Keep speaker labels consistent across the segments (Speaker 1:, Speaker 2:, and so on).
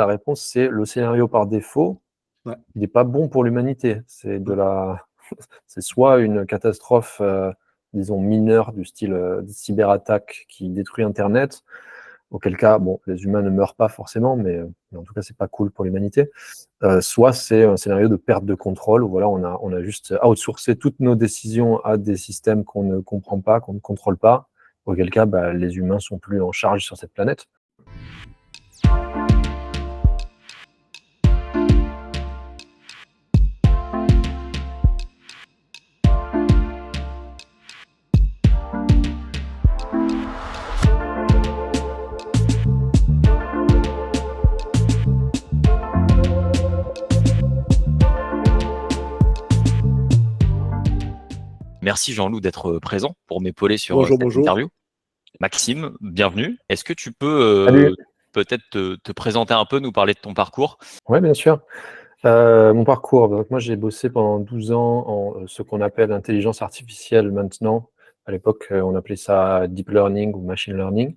Speaker 1: la réponse, c'est le scénario par défaut,
Speaker 2: Ouais.
Speaker 1: il n'est pas bon pour l'humanité. C'est soit une catastrophe, disons, mineure du style cyberattaque qui détruit Internet, auquel cas, bon, les humains ne meurent pas forcément, mais en tout cas, c'est pas cool pour l'humanité. Soit c'est un scénario de perte de contrôle, où voilà, on a juste outsourcé toutes nos décisions à des systèmes qu'on ne comprend pas, qu'on ne contrôle pas, auquel cas, les humains sont plus en charge sur cette planète.
Speaker 3: Merci Jean-Loup d'être présent pour m'épauler sur
Speaker 2: Bonjour,
Speaker 3: cette
Speaker 2: bonjour.
Speaker 3: interview. Maxime, bienvenue. Est-ce que tu peux
Speaker 1: Salut.
Speaker 3: peut-être te présenter un peu, nous parler de ton parcours?
Speaker 1: Oui, bien sûr. Mon parcours, donc moi j'ai bossé pendant 12 ans en ce qu'on appelle intelligence artificielle maintenant. À l'époque, on appelait ça deep learning ou machine learning.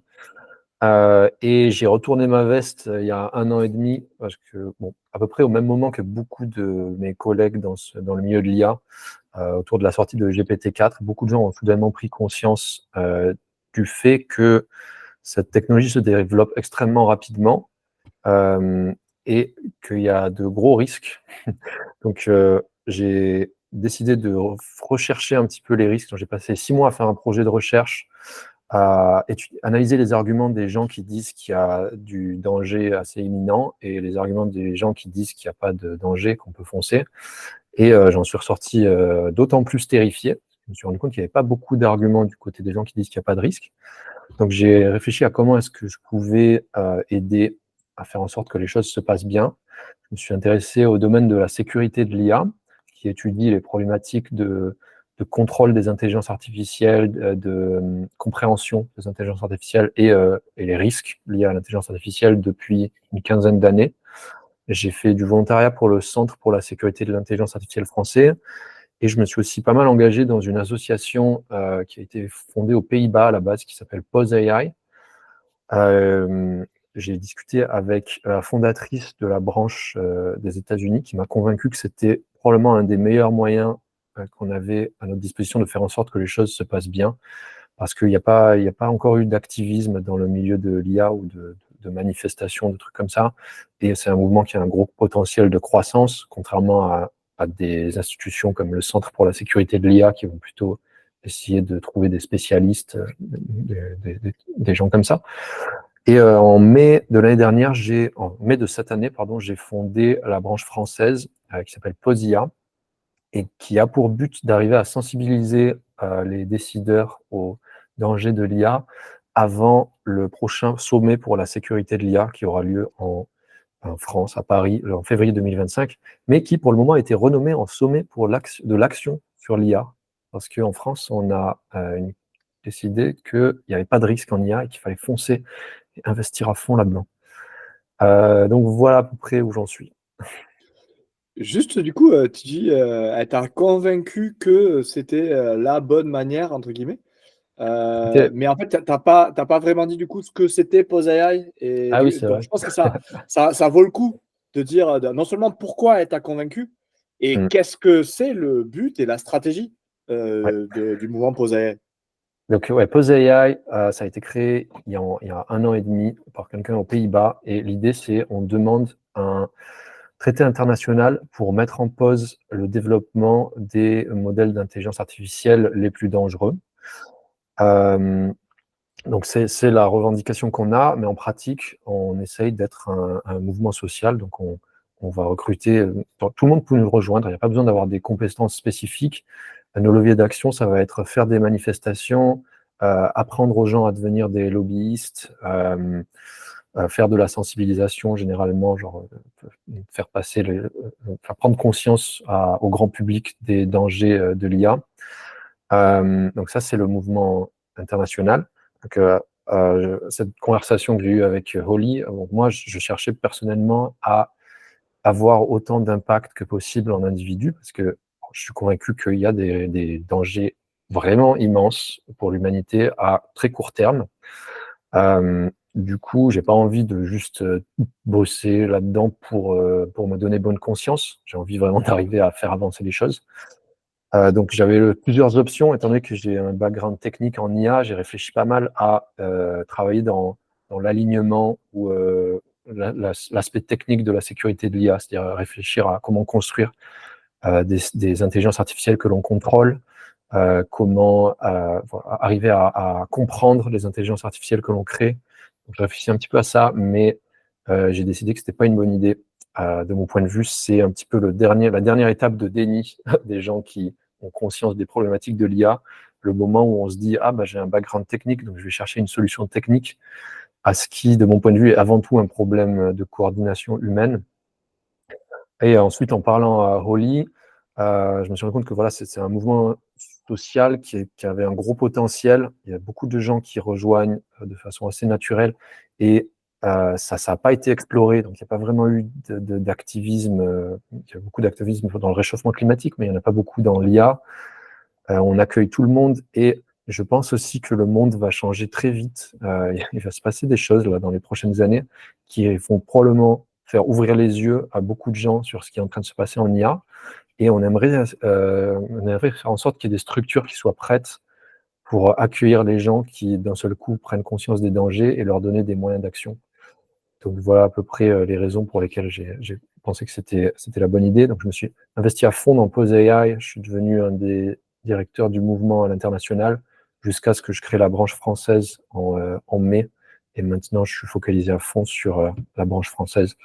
Speaker 1: Et j'ai retourné ma veste il y a 1 an et demi, parce que, bon, à peu près au même moment que beaucoup de mes collègues dans le milieu de l'IA, autour de la sortie de GPT-4, beaucoup de gens ont soudainement pris conscience du fait que cette technologie se développe extrêmement rapidement et qu'il y a de gros risques. Donc, j'ai décidé de rechercher un petit peu les risques. Donc, j'ai passé 6 mois à faire un projet de recherche, à analyser les arguments des gens qui disent qu'il y a du danger assez imminent et les arguments des gens qui disent qu'il n'y a pas de danger, qu'on peut foncer. Et j'en suis ressorti d'autant plus terrifié. Je me suis rendu compte qu'il n'y avait pas beaucoup d'arguments du côté des gens qui disent qu'il n'y a pas de risque. Donc, j'ai réfléchi à comment est-ce que je pouvais aider à faire en sorte que les choses se passent bien. Je me suis intéressé au domaine de la sécurité de l'IA, qui étudie les problématiques de contrôle des intelligences artificielles, de compréhension des intelligences artificielles et les risques liés à l'intelligence artificielle depuis une quinzaine d'années. J'ai fait du volontariat pour le Centre pour la sécurité de l'intelligence artificielle français et je me suis aussi pas mal engagé dans une association qui a été fondée aux Pays-Bas à la base, qui s'appelle Pause AI. J'ai discuté avec la fondatrice de la branche des États-Unis qui m'a convaincu que c'était probablement un des meilleurs moyens qu'on avait à notre disposition de faire en sorte que les choses se passent bien, parce qu'il n'y a pas encore eu d'activisme dans le milieu de l'IA ou de manifestations, de trucs comme ça, et c'est un mouvement qui a un gros potentiel de croissance, contrairement à des institutions comme le Centre pour la sécurité de l'IA qui vont plutôt essayer de trouver des spécialistes, des gens comme ça. Et en mai de cette année, pardon, j'ai fondé la branche française qui s'appelle POSIA et qui a pour but d'arriver à sensibiliser les décideurs aux dangers de l'IA avant le prochain sommet pour la sécurité de l'IA qui aura lieu en France, à Paris, en février 2025, mais qui pour le moment a été renommé en sommet de l'action sur l'IA, parce qu'en France, on a décidé qu'il n'y avait pas de risque en IA et qu'il fallait foncer et investir à fond là-dedans. Donc voilà à peu près où j'en suis.
Speaker 2: Juste, du coup, tu dis, elle t'a convaincu que c'était la bonne manière, entre guillemets. Mais en fait, t'as pas vraiment dit du coup ce que c'était Pose AI. Et
Speaker 1: Ah oui, c'est
Speaker 2: donc,
Speaker 1: vrai.
Speaker 2: je pense que ça vaut le coup de dire non seulement pourquoi elle t'a convaincu, et
Speaker 1: Mm.
Speaker 2: qu'est-ce que c'est le but et la stratégie
Speaker 1: Ouais.
Speaker 2: du mouvement Pose AI.
Speaker 1: Donc, ouais, Pose AI, ça a été créé il y a 1 an et demi par quelqu'un aux Pays-Bas. Et l'idée, c'est on demande un traité international pour mettre en pause le développement des modèles d'intelligence artificielle les plus dangereux. Donc, c'est la revendication qu'on a, mais en pratique, on essaye d'être un mouvement social. Donc, on va recruter, tout le monde peut nous rejoindre, il n'y a pas besoin d'avoir des compétences spécifiques. Nos leviers d'action, ça va être faire des manifestations, apprendre aux gens à devenir des lobbyistes, faire de la sensibilisation généralement, genre faire prendre conscience au grand public des dangers de l'IA. Donc ça, c'est le mouvement international. Donc, cette conversation que j'ai eue avec Holly, moi, je cherchais personnellement à avoir autant d'impact que possible en individu, parce que je suis convaincu qu'il y a des dangers vraiment immenses pour l'humanité à très court terme. du coup, j'ai pas envie de juste bosser là-dedans pour me donner bonne conscience. J'ai envie vraiment d'arriver à faire avancer les choses. Donc j'avais plusieurs options, étant donné que j'ai un background technique en IA, j'ai réfléchi pas mal à travailler dans l'alignement ou l'aspect technique de la sécurité de l'IA, c'est-à-dire réfléchir à comment construire des intelligences artificielles que l'on contrôle, comment arriver à comprendre les intelligences artificielles que l'on crée. Donc, je réfléchis un petit peu à ça, mais j'ai décidé que c'était pas une bonne idée. De mon point de vue, c'est un petit peu la dernière étape de déni des gens qui ont conscience des problématiques de l'IA, le moment où on se dit « Ah, bah, j'ai un background technique, donc je vais chercher une solution technique » à ce qui, de mon point de vue, est avant tout un problème de coordination humaine. Et ensuite, en parlant à Holly, je me suis rendu compte que voilà, c'est un mouvement social qui avait un gros potentiel. Il y a beaucoup de gens qui rejoignent de façon assez naturelle et ça n'a pas été exploré. Donc, il n'y a pas vraiment eu d'activisme. Il y a beaucoup d'activisme dans le réchauffement climatique, mais il n'y en a pas beaucoup dans l'IA. On accueille tout le monde et je pense aussi que le monde va changer très vite. Il va se passer des choses là, dans les prochaines années qui vont probablement faire ouvrir les yeux à beaucoup de gens sur ce qui est en train de se passer en IA. Et on aimerait faire en sorte qu'il y ait des structures qui soient prêtes pour accueillir les gens qui, d'un seul coup, prennent conscience des dangers et leur donner des moyens d'action. Donc voilà à peu près les raisons pour lesquelles j'ai pensé que c'était la bonne idée. Donc je me suis investi à fond dans Pose AI. Je suis devenu un des directeurs du mouvement à l'international jusqu'à ce que je crée la branche française en mai. Et maintenant, je suis focalisé à fond sur la branche française.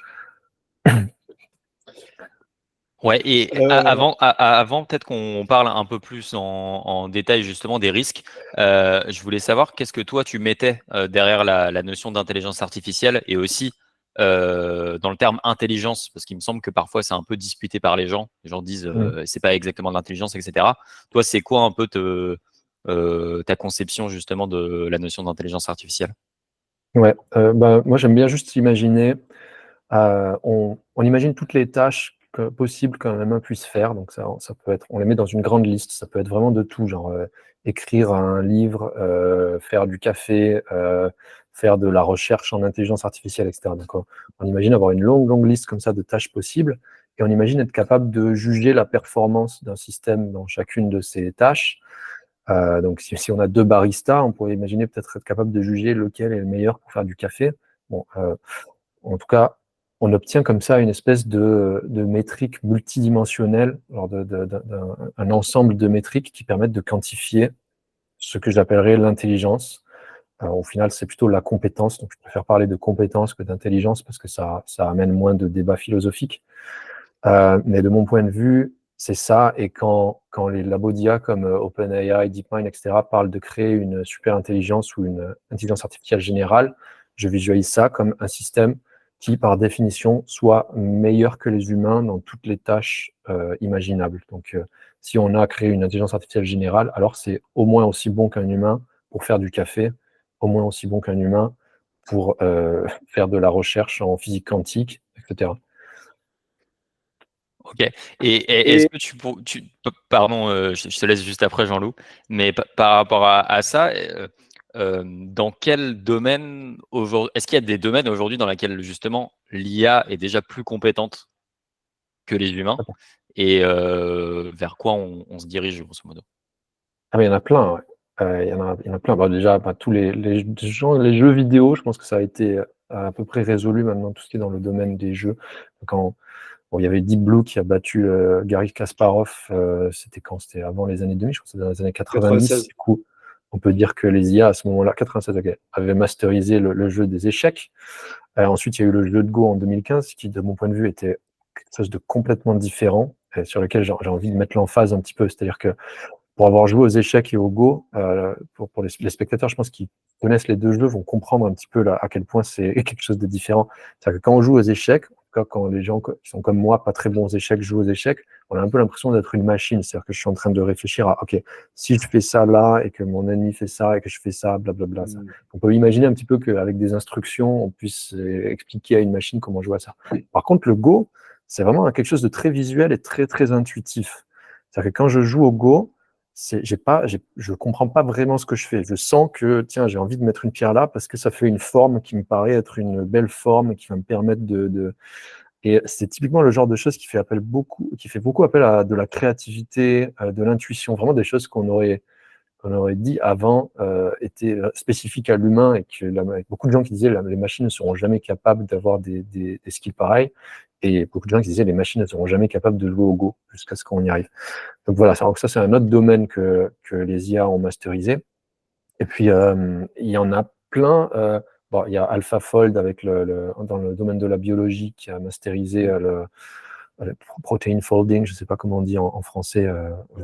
Speaker 3: Ouais, et avant peut-être qu'on parle un peu plus en détail justement des risques, je voulais savoir qu'est-ce que toi tu mettais derrière la notion d'intelligence artificielle et aussi dans le terme intelligence, parce qu'il me semble que parfois c'est un peu disputé par les gens. Les gens disent c'est pas exactement de l'intelligence, etc. Toi, c'est quoi un peu ta conception justement de la notion d'intelligence artificielle?
Speaker 1: Ouais, moi j'aime bien juste imaginer, on imagine toutes les tâches possibles qu'un humain puisse faire, donc ça peut être, on les met dans une grande liste, ça peut être vraiment de tout, genre écrire un livre, faire du café, faire de la recherche en intelligence artificielle, etc. Donc on imagine avoir une longue liste comme ça de tâches possibles, et on imagine être capable de juger la performance d'un système dans chacune de ces tâches. Donc, si on a 2 baristas, on pourrait imaginer peut-être être capable de juger lequel est le meilleur pour faire du café. Bon, en tout cas, on obtient comme ça une espèce de métrique multidimensionnelle, genre un ensemble de métriques qui permettent de quantifier ce que j'appellerais l'intelligence. Au final, c'est plutôt la compétence. Donc, je préfère parler de compétence que d'intelligence parce que ça amène moins de débats philosophiques. Mais de mon point de vue, c'est ça. Et quand les labos d'IA comme OpenAI, DeepMind, etc., parlent de créer une super intelligence ou une intelligence artificielle générale, je visualise ça comme un système qui, par définition, soit meilleur que les humains dans toutes les tâches imaginables. Donc, si on a créé une intelligence artificielle générale, alors c'est au moins aussi bon qu'un humain pour faire du café, au moins aussi bon qu'un humain pour faire de la recherche en physique quantique, etc.
Speaker 3: Ok. Et est-ce que pardon, je te laisse juste après, Jean-Loup, mais par rapport à ça, dans quel domaine aujourd'hui, est-ce qu'il y a des domaines aujourd'hui dans lesquels justement l'IA est déjà plus compétente que les humains et vers quoi on se dirige grosso modo?
Speaker 1: Ah mais il y en a plein, ouais. Il y en a plein. Bah, déjà, tous les jeux vidéo, je pense que ça a été à peu près résolu maintenant, tout ce qui est dans le domaine des jeux. Bon, il y avait Deep Blue qui a battu Garry Kasparov, c'était quand? C'était avant les années 2000, je crois que c'était dans les années 90.
Speaker 2: 96.
Speaker 1: Du coup, on peut dire que les IA, à ce moment-là, 96, ok, avaient masterisé le jeu des échecs. Ensuite, il y a eu le jeu de Go en 2015, qui, de mon point de vue, était quelque chose de complètement différent, sur lequel j'ai envie de mettre l'emphase un petit peu. C'est-à-dire que pour avoir joué aux échecs et au Go, pour les spectateurs, je pense qu'ils connaissent les deux jeux, vont comprendre un petit peu là, à quel point c'est quelque chose de différent. C'est-à-dire que quand on joue aux échecs, en tout cas, quand les gens qui sont comme moi, pas très bons aux échecs, jouent aux échecs, on a un peu l'impression d'être une machine. C'est-à-dire que je suis en train de réfléchir à, OK, si je fais ça là, et que mon ennemi fait ça, et que je fais ça, blablabla. Ça. On peut imaginer un petit peu qu'avec des instructions, on puisse expliquer à une machine comment jouer à ça. Par contre, le Go, c'est vraiment quelque chose de très visuel et très, très intuitif. C'est-à-dire que quand je joue au Go, je comprends pas vraiment ce que je fais. Je sens que, tiens, j'ai envie de mettre une pierre là parce que ça fait une forme qui me paraît être une belle forme et qui va me permettre Et c'est typiquement le genre de choses qui fait beaucoup appel à de la créativité, de l'intuition, vraiment des choses qu'on aurait dit avant étaient spécifiques à l'humain et que beaucoup de gens qui disaient les machines ne seront jamais capables d'avoir des skills pareils. Et beaucoup de gens qui disaient les machines ne seront jamais capables de jouer au Go jusqu'à ce qu'on y arrive. Donc voilà, ça c'est un autre domaine que les IA ont masterisé. Et puis, il y en a plein. Bon, il y a AlphaFold dans le domaine de la biologie qui a masterisé le protein folding, je ne sais pas comment on dit en français.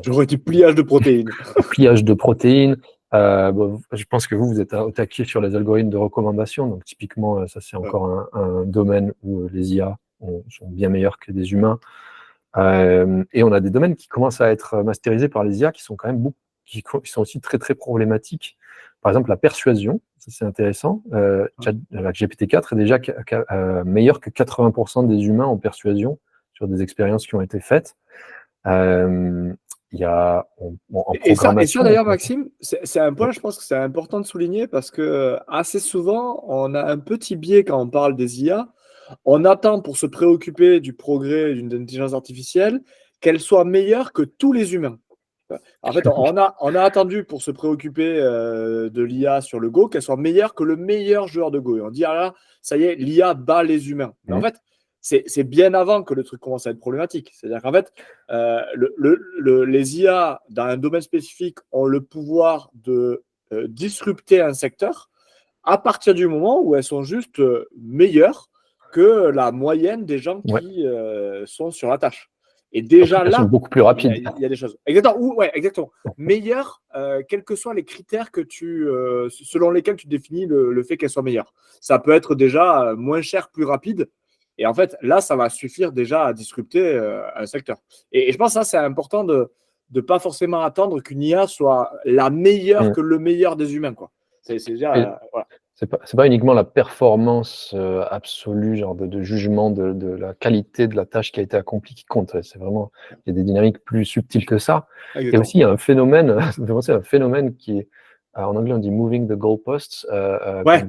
Speaker 2: J'aurais dit pliage de protéines.
Speaker 1: Pliage de protéines. Bon, je pense que vous êtes au taquet sur les algorithmes de recommandation. Donc, typiquement, ça, c'est encore un domaine où les IA sont bien meilleurs que des humains. Et on a des domaines qui commencent à être masterisés par les IA qui sont quand même qui sont aussi très, très problématiques. Par exemple, la persuasion, ça c'est intéressant. La GPT-4 est déjà meilleur que 80% des humains en persuasion sur des expériences qui ont été faites. Il y a en programmation.
Speaker 2: Et ça d'ailleurs, Maxime, c'est un point, je pense que c'est important de souligner parce que assez souvent, on a un petit biais quand on parle des IA. On attend pour se préoccuper du progrès d'une intelligence artificielle qu'elle soit meilleure que tous les humains. En fait, on a attendu pour se préoccuper de l'IA sur le Go qu'elle soit meilleure que le meilleur joueur de Go. Et on dit, ah là, ça y est, l'IA bat les humains. Mais en fait, c'est bien avant que le truc commence à être problématique. C'est-à-dire qu'en fait, les IA, dans un domaine spécifique, ont le pouvoir de disrupter un secteur à partir du moment où elles sont juste meilleures que la moyenne des gens qui sont sur la tâche. Et déjà là,
Speaker 1: sont beaucoup plus rapides.
Speaker 2: Il y a des choses. Exactement. Exactement. Meilleure, quels que soient les critères selon lesquels tu définis le fait qu'elle soit meilleure. Ça peut être déjà moins cher, plus rapide. Et en fait, là, ça va suffire déjà à disrupter un secteur. Et je pense que ça, c'est important de ne pas forcément attendre qu'une IA soit la meilleure que le meilleur des humains, quoi. C'est déjà. Voilà.
Speaker 1: C'est pas uniquement la performance absolue, genre de jugement de la qualité de la tâche qui a été accomplie qui compte. C'est vraiment, il y a des dynamiques plus subtiles que ça.
Speaker 2: Exactement.
Speaker 1: Et aussi, il y a un phénomène qui est, en anglais, on dit moving the goalposts,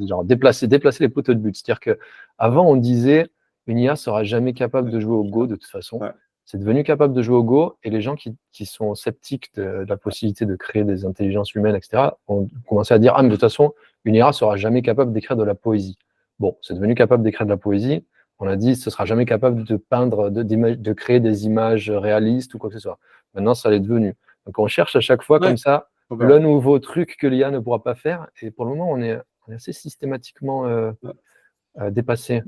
Speaker 1: genre déplacer les poteaux de but. C'est-à-dire qu'avant, on disait une IA sera jamais capable de jouer au Go de toute façon. C'est devenu capable de jouer au Go et les gens qui sont sceptiques de la possibilité de créer des intelligences humaines, etc., ont commencé à dire ah, mais de toute façon, une IA sera jamais capable d'écrire de la poésie. Bon, c'est devenu capable d'écrire de la poésie. On a dit ce sera jamais capable de peindre, de créer des images réalistes ou quoi que ce soit. Maintenant, ça l'est devenu. Donc, on cherche à chaque fois comme ça le nouveau truc que l'IA ne pourra pas faire. Et pour le moment, on est assez systématiquement dépassé.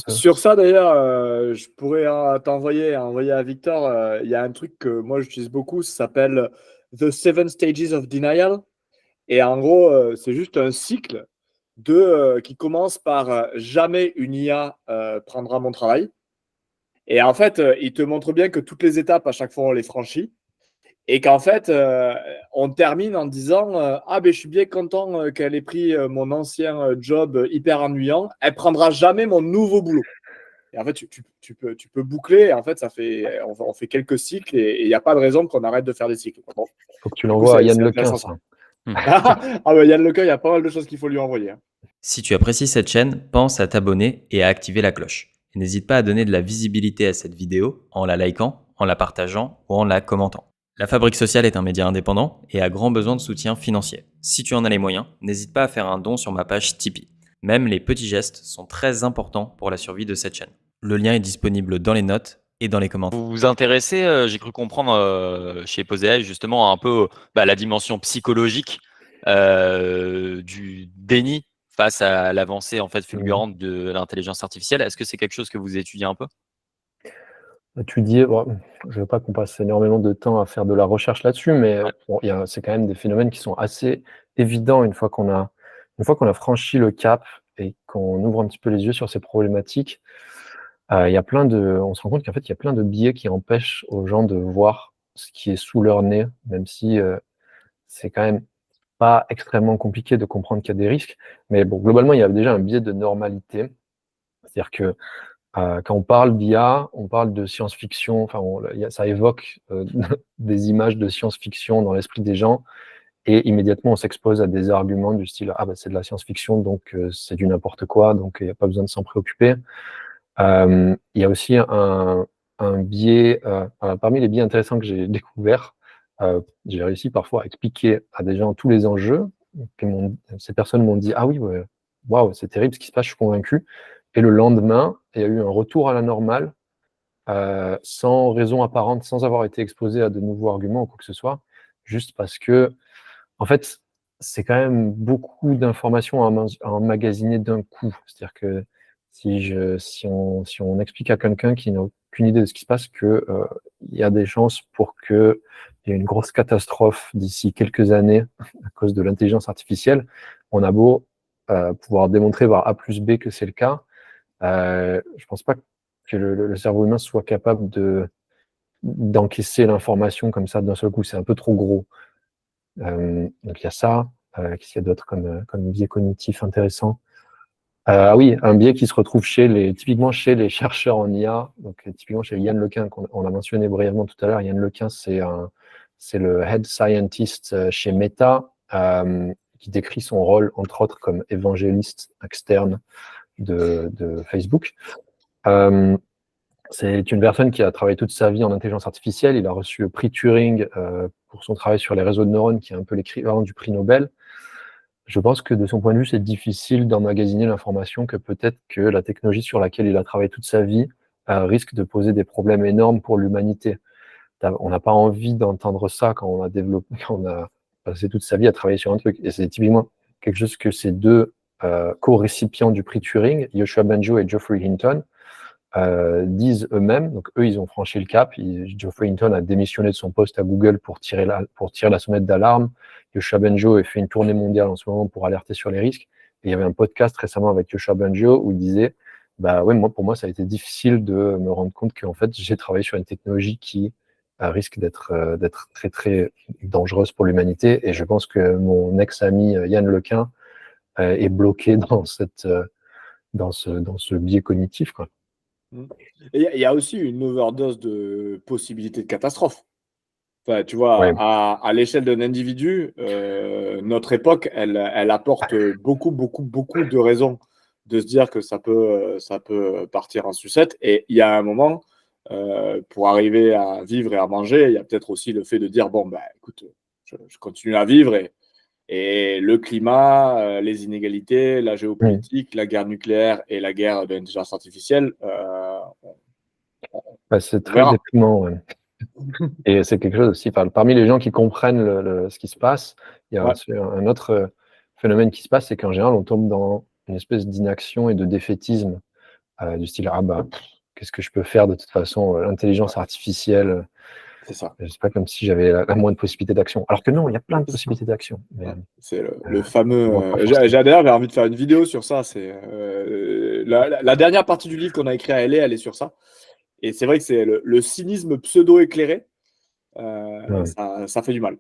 Speaker 2: Sur ça, d'ailleurs, je pourrais envoyer à Victor. Il y a un truc que moi, j'utilise beaucoup. Ça s'appelle The 7 Stages of Denial. Et en gros, c'est juste un cycle qui commence par jamais une IA prendra mon travail. Et en fait, il te montre bien que toutes les étapes, à chaque fois, on les franchit. Et qu'en fait, on termine en disant ah, ben je suis bien content qu'elle ait pris mon ancien job hyper ennuyant. Elle prendra jamais mon nouveau boulot. Et en fait, tu peux boucler. Et en fait, on fait quelques cycles et il n'y a pas de raison qu'on arrête de faire des cycles.
Speaker 1: Bon. Faut que tu l'envoies à Yann Lequin.
Speaker 2: Yann Lequin, il y a pas mal de choses qu'il faut lui envoyer.
Speaker 3: Si tu apprécies cette chaîne, pense à t'abonner et à activer la cloche. Et n'hésite pas à donner de la visibilité à cette vidéo en la likant, en la partageant ou en la commentant. La Fabrique Sociale est un média indépendant et a grand besoin de soutien financier. Si tu en as les moyens, n'hésite pas à faire un don sur ma page Tipeee. Même les petits gestes sont très importants pour la survie de cette chaîne. Le lien est disponible dans les notes et dans les commentaires. Vous vous intéressez, j'ai cru comprendre chez Posea justement un peu la dimension psychologique du déni face à l'avancée en fait fulgurante de l'intelligence artificielle. Est-ce que c'est quelque chose que vous étudiez un peu ?
Speaker 1: Étudier, je ne veux pas qu'on passe énormément de temps à faire de la recherche là-dessus, mais c'est quand même des phénomènes qui sont assez évidents une fois qu'on a franchi le cap et qu'on ouvre un petit peu les yeux sur ces problématiques. On se rend compte qu'en fait, il y a plein de biais qui empêchent aux gens de voir ce qui est sous leur nez, même si c'est quand même pas extrêmement compliqué de comprendre qu'il y a des risques. Mais bon, globalement, il y a déjà un biais de normalité. C'est-à-dire que Quand on parle d'IA, on parle de science-fiction, enfin, ça évoque des images de science-fiction dans l'esprit des gens, et immédiatement on s'expose à des arguments du style « Ah, bah, c'est de la science-fiction, donc c'est du n'importe quoi, donc il n'y a pas besoin de s'en préoccuper ». Il y a aussi un biais, parmi les biais intéressants que j'ai découverts, j'ai réussi parfois à expliquer à des gens tous les enjeux. Ces personnes m'ont dit « Ah oui, ouais, waouh, c'est terrible ce qui se passe, je suis convaincu ». Et le lendemain, il y a eu un retour à la normale, sans raison apparente, sans avoir été exposé à de nouveaux arguments ou quoi que ce soit, juste parce que, en fait, c'est quand même beaucoup d'informations à emmagasiner d'un coup. C'est-à-dire que si on explique à quelqu'un qui n'a aucune idée de ce qui se passe que il y a des chances pour qu'il y ait une grosse catastrophe d'ici quelques années à cause de l'intelligence artificielle, on a beau pouvoir démontrer par A plus B que c'est le cas, je pense pas que le cerveau humain soit capable d'encaisser l'information comme ça d'un seul coup. C'est un peu trop gros. Donc il y a ça. Qu'est-ce qu'il y a d'autre comme biais cognitif intéressant? Ah oui, un biais qui se retrouve typiquement chez les chercheurs en IA. Donc typiquement chez Yann Lequin, qu'on a mentionné brièvement tout à l'heure. Yann Lequin, c'est le head scientist chez Meta, qui décrit son rôle, entre autres, comme évangéliste externe de Facebook. C'est une personne qui a travaillé toute sa vie en intelligence artificielle. Il a reçu le prix Turing pour son travail sur les réseaux de neurones, qui est un peu l'équivalent du prix Nobel. Je pense que de son point de vue, c'est difficile d'emmagasiner l'information que peut-être que la technologie sur laquelle il a travaillé toute sa vie risque de poser des problèmes énormes pour l'humanité. On n'a pas envie d'entendre ça quand on a passé toute sa vie à travailler sur un truc. Et c'est typiquement quelque chose que ces deux co-récipients du prix Turing, Yoshua Bengio et Geoffrey Hinton, disent eux-mêmes. Donc eux, ils ont franchi le cap. Geoffrey Hinton a démissionné de son poste à Google pour tirer la sonnette d'alarme. Yoshua Bengio a fait une tournée mondiale en ce moment pour alerter sur les risques. Et il y avait un podcast récemment avec Yoshua Bengio où il disait bah ouais, pour moi, ça a été difficile de me rendre compte qu'en fait, j'ai travaillé sur une technologie qui risque d'être très très dangereuse pour l'humanité. Et je pense que mon ex-ami Yann Lequin est bloqué dans ce biais cognitif, quoi.
Speaker 2: Et il y a aussi une overdose de possibilités de catastrophe. Enfin, tu vois,
Speaker 1: Ouais.
Speaker 2: à l'échelle d'un individu, notre époque, elle apporte beaucoup de raisons de se dire que ça peut partir en sucette. Et il y a un moment, pour arriver à vivre et à manger, il y a peut-être aussi le fait de dire, bon, bah, écoute, je continue à vivre et le climat, les inégalités, la géopolitique, la guerre nucléaire et la guerre de l'intelligence artificielle,
Speaker 1: C'est
Speaker 2: on
Speaker 1: très
Speaker 2: verra.
Speaker 1: déprimant. Ouais. Et c'est quelque chose aussi, parmi les gens qui comprennent ce qui se passe, il y a un autre phénomène qui se passe, c'est qu'en général, on tombe dans une espèce d'inaction et de défaitisme, du style « Ah bah, qu'est-ce que je peux faire de toute façon, l'intelligence artificielle,
Speaker 2: C'est ça.
Speaker 1: c'est pas comme si j'avais la moindre possibilité d'action. » Alors que non, il y a plein de possibilités d'action. Mais,
Speaker 2: c'est le fameux.
Speaker 1: J'adore,
Speaker 2: j'ai envie de faire une vidéo sur ça. C'est la dernière partie du livre qu'on a écrit à LA, elle est sur ça. Et c'est vrai que c'est le cynisme pseudo-éclairé. Ça fait du mal.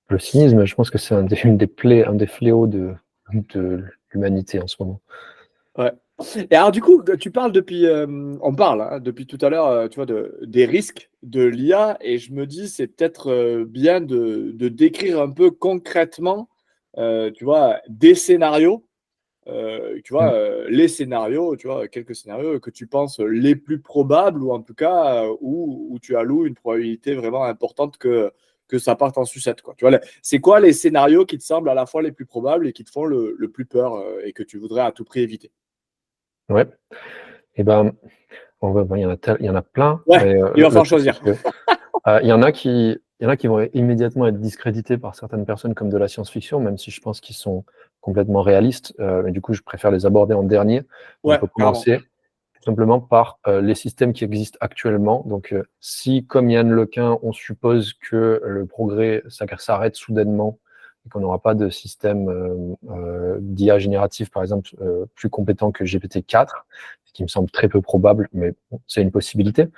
Speaker 1: Le cynisme, je pense que c'est un des fléaux de l'humanité en ce moment.
Speaker 2: Ouais. Et alors, du coup, tu parles on parle depuis tout à l'heure, tu vois, des risques de l'IA, et je me dis, c'est peut-être bien de décrire un peu concrètement, tu vois, des scénarios, tu vois, les scénarios, tu vois, quelques scénarios que tu penses les plus probables, ou en tout cas où tu alloues une probabilité vraiment importante que ça parte en sucette, quoi. Tu vois, c'est quoi les scénarios qui te semblent à la fois les plus probables et qui te font le plus peur, et que tu voudrais à tout prix éviter?
Speaker 1: Ouais. Et ben, il y en a plein.
Speaker 2: Ouais,
Speaker 1: Mais,
Speaker 2: il va
Speaker 1: le
Speaker 2: falloir
Speaker 1: truc, c'est
Speaker 2: choisir.
Speaker 1: que il y en a qui vont immédiatement être discrédités par certaines personnes comme de la science-fiction, même si je pense qu'ils sont complètement réalistes. Mais du coup, je préfère les aborder en dernier. On
Speaker 2: Ouais,
Speaker 1: peut
Speaker 2: carrément.
Speaker 1: commencer tout simplement par les systèmes qui existent actuellement. Donc, si, comme Yann Lequin, on suppose que le progrès s'arrête soudainement et qu'on n'aura pas de système d'IA génératif, par exemple, plus compétent que GPT-4, ce qui me semble très peu probable, mais bon, c'est une possibilité.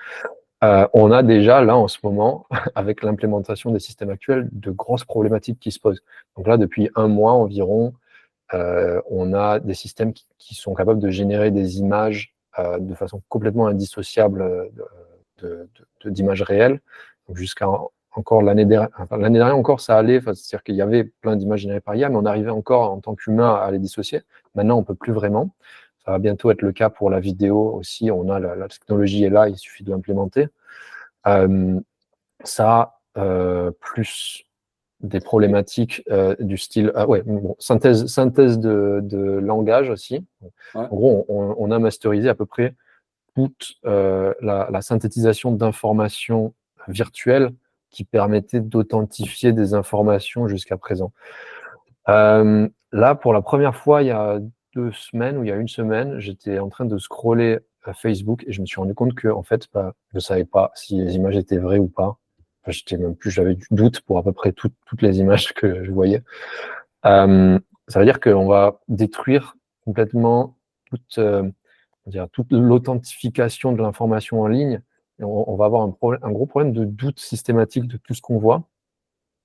Speaker 1: On a déjà, là, en ce moment, avec l'implémentation des systèmes actuels, de grosses problématiques qui se posent. Donc là, depuis un mois environ, on a des systèmes qui sont capables de générer des images de façon complètement indissociable d'images réelles. Donc jusqu'à encore l'année dernière encore, ça allait, c'est-à-dire qu'il y avait plein d'images générées par IA, mais on arrivait encore en tant qu'humain à les dissocier. Maintenant, on ne peut plus vraiment. Ça va bientôt être le cas pour la vidéo aussi. On a la technologie est là, il suffit de l'implémenter. Ça, plus des problématiques du style synthèse de langage aussi. En gros, on a masterisé à peu près toute la synthétisation d'informations virtuelles qui permettait d'authentifier des informations jusqu'à présent. Là, pour la première fois, il y a 2 semaines ou il y a 1 semaine, j'étais en train de scroller Facebook et je me suis rendu compte que, en fait, je ne savais pas si les images étaient vraies ou pas. J'avais du doute pour à peu près toutes les images que je voyais. Ça veut dire qu'on va détruire complètement toute l'authentification de l'information en ligne. Et on va avoir un gros problème de doute systématique de tout ce qu'on voit.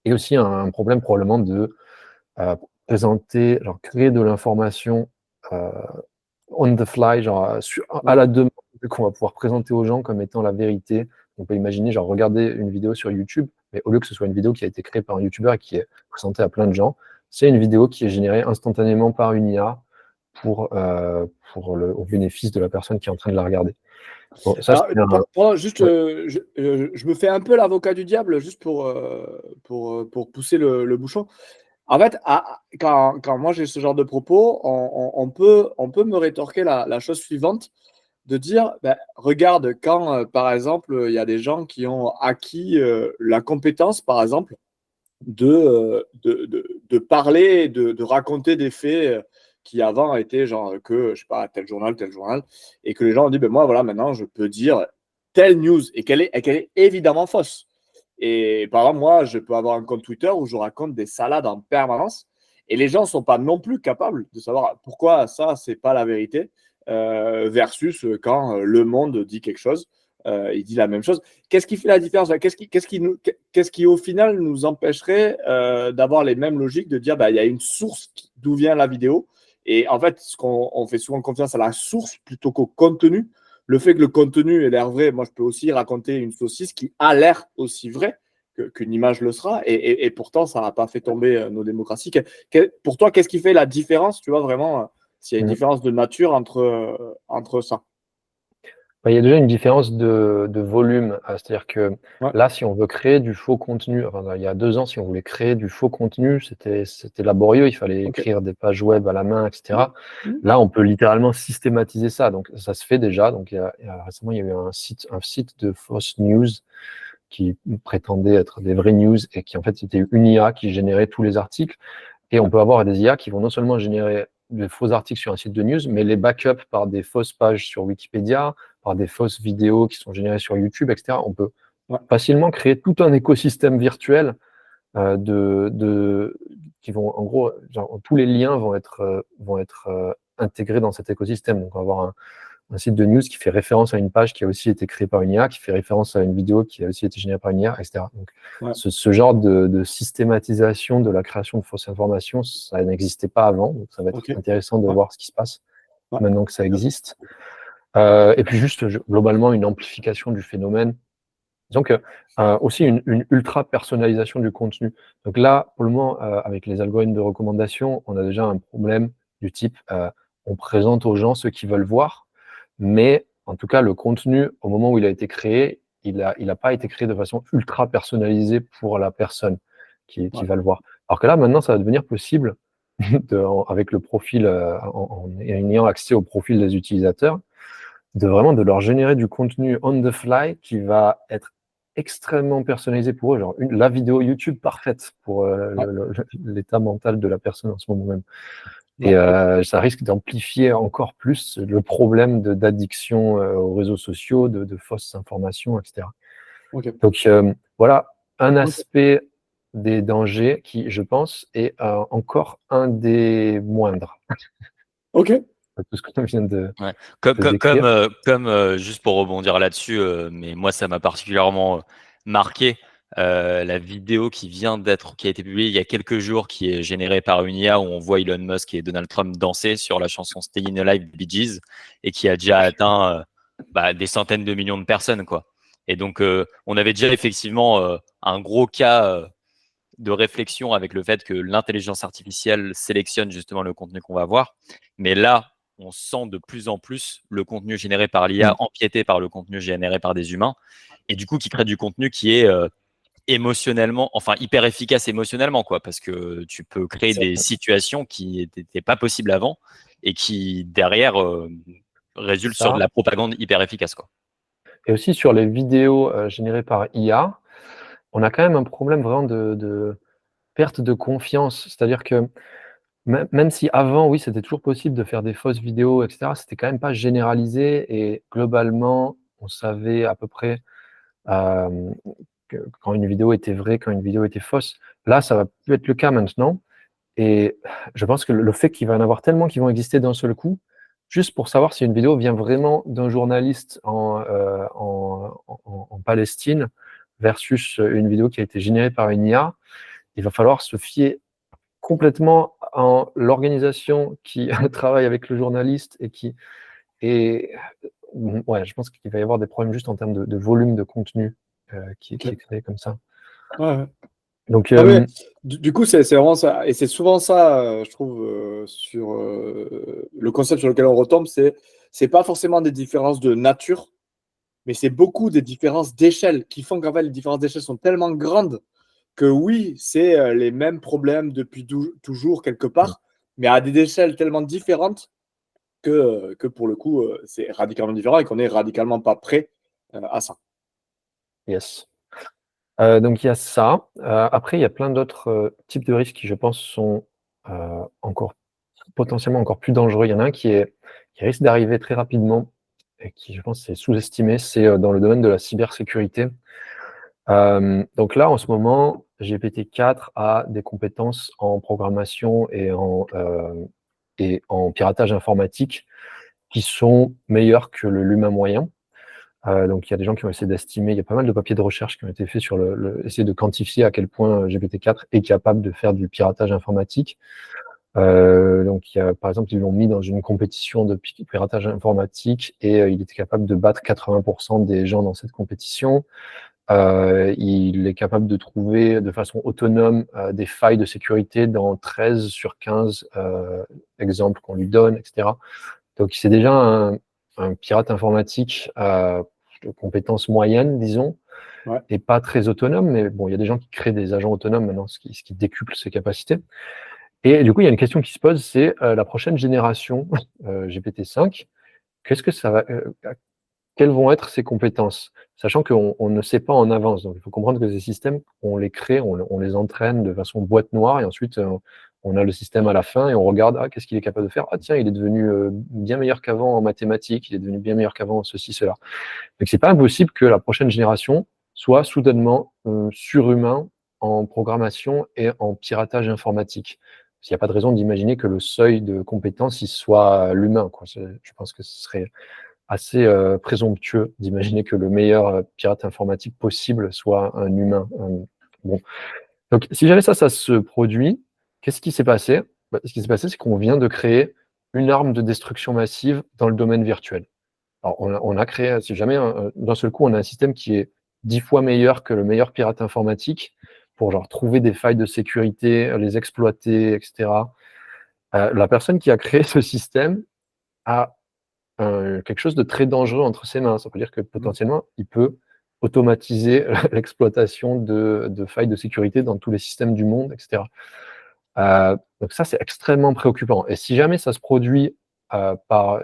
Speaker 1: Et aussi un problème probablement de présenter, créer de l'information on the fly, à la demande, qu'on va pouvoir présenter aux gens comme étant la vérité. On peut imaginer, regarder une vidéo sur YouTube, mais au lieu que ce soit une vidéo qui a été créée par un YouTuber et qui est présentée à plein de gens, c'est une vidéo qui est générée instantanément par une IA au bénéfice de la personne qui est en train de la regarder.
Speaker 2: Bon, ça, je me fais un peu l'avocat du diable juste pour pousser le bouchon. En fait, quand moi j'ai ce genre de propos, on peut me rétorquer la chose suivante, de dire, regarde, quand par exemple, il y a des gens qui ont acquis la compétence, par exemple, de parler, de raconter des faits qui avant étaient que, je sais pas, tel journal, et que les gens ont dit, moi, voilà, maintenant, je peux dire telle news, et qu'elle est évidemment fausse. Et par exemple, moi, je peux avoir un compte Twitter où je raconte des salades en permanence, et les gens ne sont pas non plus capables de savoir pourquoi ça, c'est pas la vérité, versus quand Le Monde dit quelque chose, il dit la même chose. Qu'est-ce qui fait la différence? Qu'est-ce qui au final nous empêcherait d'avoir les mêmes logiques, de dire il y a une source d'où vient la vidéo, et en fait, on fait souvent confiance à la source plutôt qu'au contenu. Le fait que le contenu ait l'air vrai, moi je peux aussi raconter une saucisse qui a l'air aussi vraie qu'une image le sera, et pourtant ça n'a pas fait tomber nos démocraties. Pour toi, qu'est-ce qui fait la différence, tu vois, vraiment, s'il y a une différence de nature entre ça?
Speaker 1: Il y a déjà une différence de volume, c'est-à-dire que là, si on veut créer du faux contenu, il y a 2 ans, si on voulait créer du faux contenu, c'était laborieux, il fallait écrire des pages web à la main, etc. Là, on peut littéralement systématiser ça, donc ça se fait déjà. Donc récemment, il y a eu un site de fausses news qui prétendait être des vraies news et qui en fait c'était une IA qui générait tous les articles. Et on peut avoir des IA qui vont non seulement générer de faux articles sur un site de news, mais les backup par des fausses pages sur Wikipédia, par des fausses vidéos qui sont générées sur YouTube, etc. On peut facilement créer tout un écosystème virtuel qui vont, en gros, tous les liens vont être intégrés dans cet écosystème. Donc, on va avoir un site de news qui fait référence à une page qui a aussi été créée par une IA, qui fait référence à une vidéo qui a aussi été générée par une IA, etc. Donc, ce genre de systématisation de la création de fausses informations, ça n'existait pas avant. Donc, ça va être intéressant de voir ce qui se passe maintenant que ça existe. Et puis juste, globalement, une amplification du phénomène. Disons que aussi une ultra personnalisation du contenu. Donc là, pour le moment, avec les algorithmes de recommandation, on a déjà un problème du type on présente aux gens ce qu'ils veulent voir, mais en tout cas, le contenu, au moment où il a été créé, il a pas été créé de façon ultra personnalisée pour la personne qui va le voir. Alors que là, maintenant, ça va devenir possible, avec le profil, en ayant accès au profil des utilisateurs, de leur générer du contenu on the fly qui va être extrêmement personnalisé pour eux, la vidéo YouTube parfaite pour l'état mental de la personne en ce moment même. Et ça risque d'amplifier encore plus le problème d'addiction aux réseaux sociaux, de fausses informations, etc. Donc voilà un aspect des dangers qui, je pense, est encore un des moindres. Tout ce que tu viens de
Speaker 3: comme juste pour rebondir là-dessus, mais moi ça m'a particulièrement marqué. la vidéo qui a été publiée il y a quelques jours, qui est générée par une IA où on voit Elon Musk et Donald Trump danser sur la chanson Stayin' Alive des Bee Gees et qui a déjà atteint des centaines de millions de personnes, quoi. Et donc, on avait déjà effectivement un gros cas de réflexion avec le fait que l'intelligence artificielle sélectionne justement le contenu qu'on va voir. Mais là, on sent de plus en plus le contenu généré par l'IA empiéter par le contenu généré par des humains et du coup qui crée du contenu qui est émotionnellement, enfin hyper efficace émotionnellement, quoi, parce que tu peux créer des situations qui n'étaient pas possibles avant et qui derrière résultent sur de la propagande hyper efficace, quoi.
Speaker 1: Et aussi sur les vidéos générées par IA, on a quand même un problème vraiment de perte de confiance. C'est-à-dire que même si avant, oui, c'était toujours possible de faire des fausses vidéos, etc., c'était quand même pas généralisé et globalement, on savait à peu près quand une vidéo était vraie, quand une vidéo était fausse. Là, ça va plus être le cas maintenant. Et je pense que le fait qu'il va y en avoir tellement qui vont exister d'un seul coup, juste pour savoir si une vidéo vient vraiment d'un journaliste en Palestine versus une vidéo qui a été générée par une IA, il va falloir se fier complètement en l'organisation qui travaille avec le journaliste ouais, je pense qu'il va y avoir des problèmes juste en termes de volume de contenu qui est créé comme ça.
Speaker 2: Ouais.
Speaker 1: Donc,
Speaker 2: Du coup, c'est vraiment ça. Et c'est souvent ça, je trouve, sur le concept sur lequel on retombe, c'est pas forcément des différences de nature, mais c'est beaucoup des différences d'échelle qui font qu'en fait, les différences d'échelle sont tellement grandes que oui, c'est les mêmes problèmes depuis toujours quelque part, mais à des échelles tellement différentes que pour le coup, c'est radicalement différent et qu'on est radicalement pas prêt à ça.
Speaker 1: yes. Donc il y a ça. Après, il y a plein d'autres types de risques qui, je pense, sont potentiellement encore plus dangereux. Il y en a un qui risque d'arriver très rapidement et qui, je pense, est sous-estimé, c'est dans le domaine de la cybersécurité. Donc là, en ce moment, GPT-4 a des compétences en programmation et en piratage informatique qui sont meilleures que l'humain moyen. Donc il y a des gens qui ont essayé d'estimer, il y a pas mal de papiers de recherche qui ont été faits sur essayer de quantifier à quel point GPT-4 est capable de faire du piratage informatique. Donc par exemple, ils l'ont mis dans une compétition de piratage informatique et il était capable de battre 80% des gens dans cette compétition. Il est capable de trouver de façon autonome des failles de sécurité dans 13 sur 15 exemples qu'on lui donne, etc. Donc c'est déjà un pirate informatique de compétences moyennes, disons,
Speaker 2: Ouais.
Speaker 1: et pas très autonome, mais bon, il y a des gens qui créent des agents autonomes maintenant, ce qui décuple ses capacités. Et du coup, il y a une question qui se pose, c'est la prochaine génération GPT-5, qu'est-ce que ça va, quelles vont être ses compétences? Sachant qu'on ne sait pas en avance. Donc, il faut comprendre que ces systèmes, on les crée, on les entraîne de façon boîte noire, et ensuite, on a le système à la fin, et on regarde, qu'est-ce qu'il est capable de faire? Ah tiens, il est devenu bien meilleur qu'avant en mathématiques, il est devenu bien meilleur qu'avant en ceci, cela. Donc, c'est pas impossible que la prochaine génération soit soudainement surhumain en programmation et en piratage informatique. Il n'y a pas de raison d'imaginer que le seuil de compétence il soit l'humain, quoi. Je pense que ce serait assez présomptueux d'imaginer que le meilleur pirate informatique possible soit un humain. Bon. Donc, si jamais ça se produit, qu'est-ce qui s'est passé? Ce qui s'est passé, c'est qu'on vient de créer une arme de destruction massive dans le domaine virtuel. Alors, on a créé, si jamais d'un seul coup, on a un système qui est 10 fois meilleur que le meilleur pirate informatique pour genre trouver des failles de sécurité, les exploiter, etc. La personne qui a créé ce système a quelque chose de très dangereux entre ses mains. Ça veut dire que potentiellement, il peut automatiser l'exploitation de failles de sécurité dans tous les systèmes du monde, etc. Donc ça, c'est extrêmement préoccupant. Et si jamais ça se produit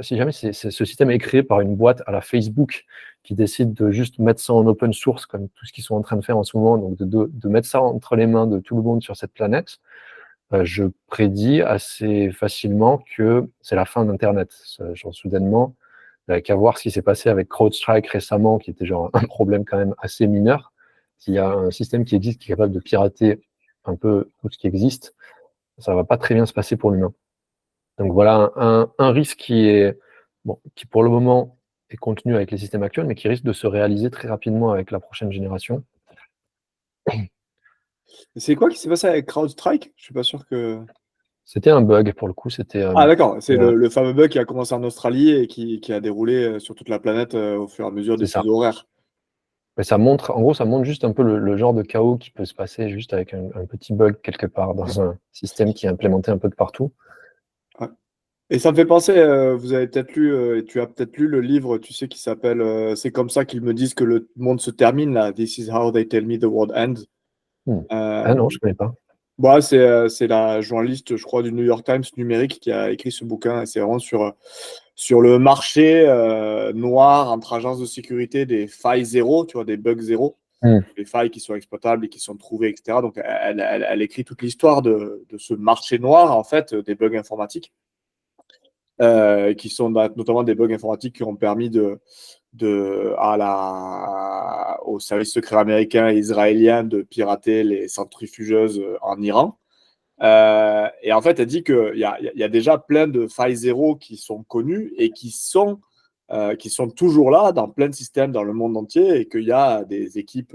Speaker 1: si jamais ce système est créé par une boîte à la Facebook qui décide de juste mettre ça en open source, comme tout ce qu'ils sont en train de faire en ce moment, donc de mettre ça entre les mains de tout le monde sur cette planète, je prédis assez facilement que c'est la fin d'Internet. Genre, soudainement, il n'y avait qu'à voir ce qui s'est passé avec CrowdStrike récemment, qui était genre un problème quand même assez mineur. S'il y a un système qui existe, qui est capable de pirater un peu tout ce qui existe, ça va pas très bien se passer pour l'humain. Donc voilà un risque qui pour le moment est contenu avec les systèmes actuels, mais qui risque de se réaliser très rapidement avec la prochaine génération.
Speaker 2: C'est quoi qui s'est passé avec CrowdStrike? Je suis pas sûr que.
Speaker 1: C'était un bug pour le coup.
Speaker 2: Ah d'accord, c'est le fameux bug qui a commencé en Australie et qui a déroulé sur toute la planète au fur et à mesure des fuseaux horaires.
Speaker 1: Mais ça montre, en gros, ça montre juste un peu le genre de chaos qui peut se passer juste avec un petit bug quelque part dans un système qui est implémenté un peu de partout.
Speaker 2: Ouais. Et ça me fait penser, vous avez peut-être lu, et tu as peut-être lu le livre, tu sais, qui s'appelle C'est comme ça qu'ils me disent que le monde se termine, là. This is how they tell me the world ends.
Speaker 1: Ah non, je ne connais pas.
Speaker 2: Bah, c'est la journaliste, je crois, du New York Times numérique qui a écrit ce bouquin. Et c'est vraiment sur le marché noir entre agences de sécurité des failles zéro, tu vois, des bugs zéro, des failles qui sont exploitables et qui sont trouvées, etc. Donc, elle écrit toute l'histoire de ce marché noir, en fait, des bugs informatiques, qui sont notamment des bugs informatiques qui ont permis aux services secrets américains et israéliens de pirater les centrifugeuses en Iran. Et en fait, elle dit qu'il y a déjà plein de failles zéro qui sont connues et qui sont toujours là dans plein de systèmes dans le monde entier et qu'il y a des équipes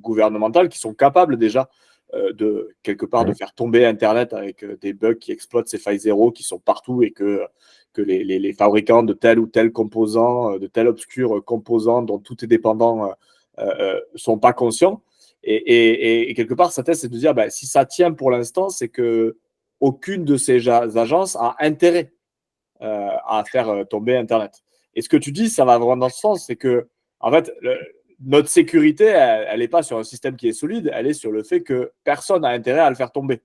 Speaker 2: gouvernementales qui sont capables déjà de quelque part de faire tomber Internet avec des bugs qui exploitent ces failles zéro qui sont partout et que les fabricants de tel ou tel composant, de tel obscur composant dont tout est dépendant sont pas conscients. Et quelque part, sa thèse, c'est de dire, bah, si ça tient pour l'instant, c'est que aucune de ces agences a intérêt à faire tomber Internet. Et ce que tu dis, ça va vraiment dans ce sens, c'est que, en fait, notre sécurité, elle n'est pas sur un système qui est solide, elle est sur le fait que personne n'a intérêt à le faire tomber.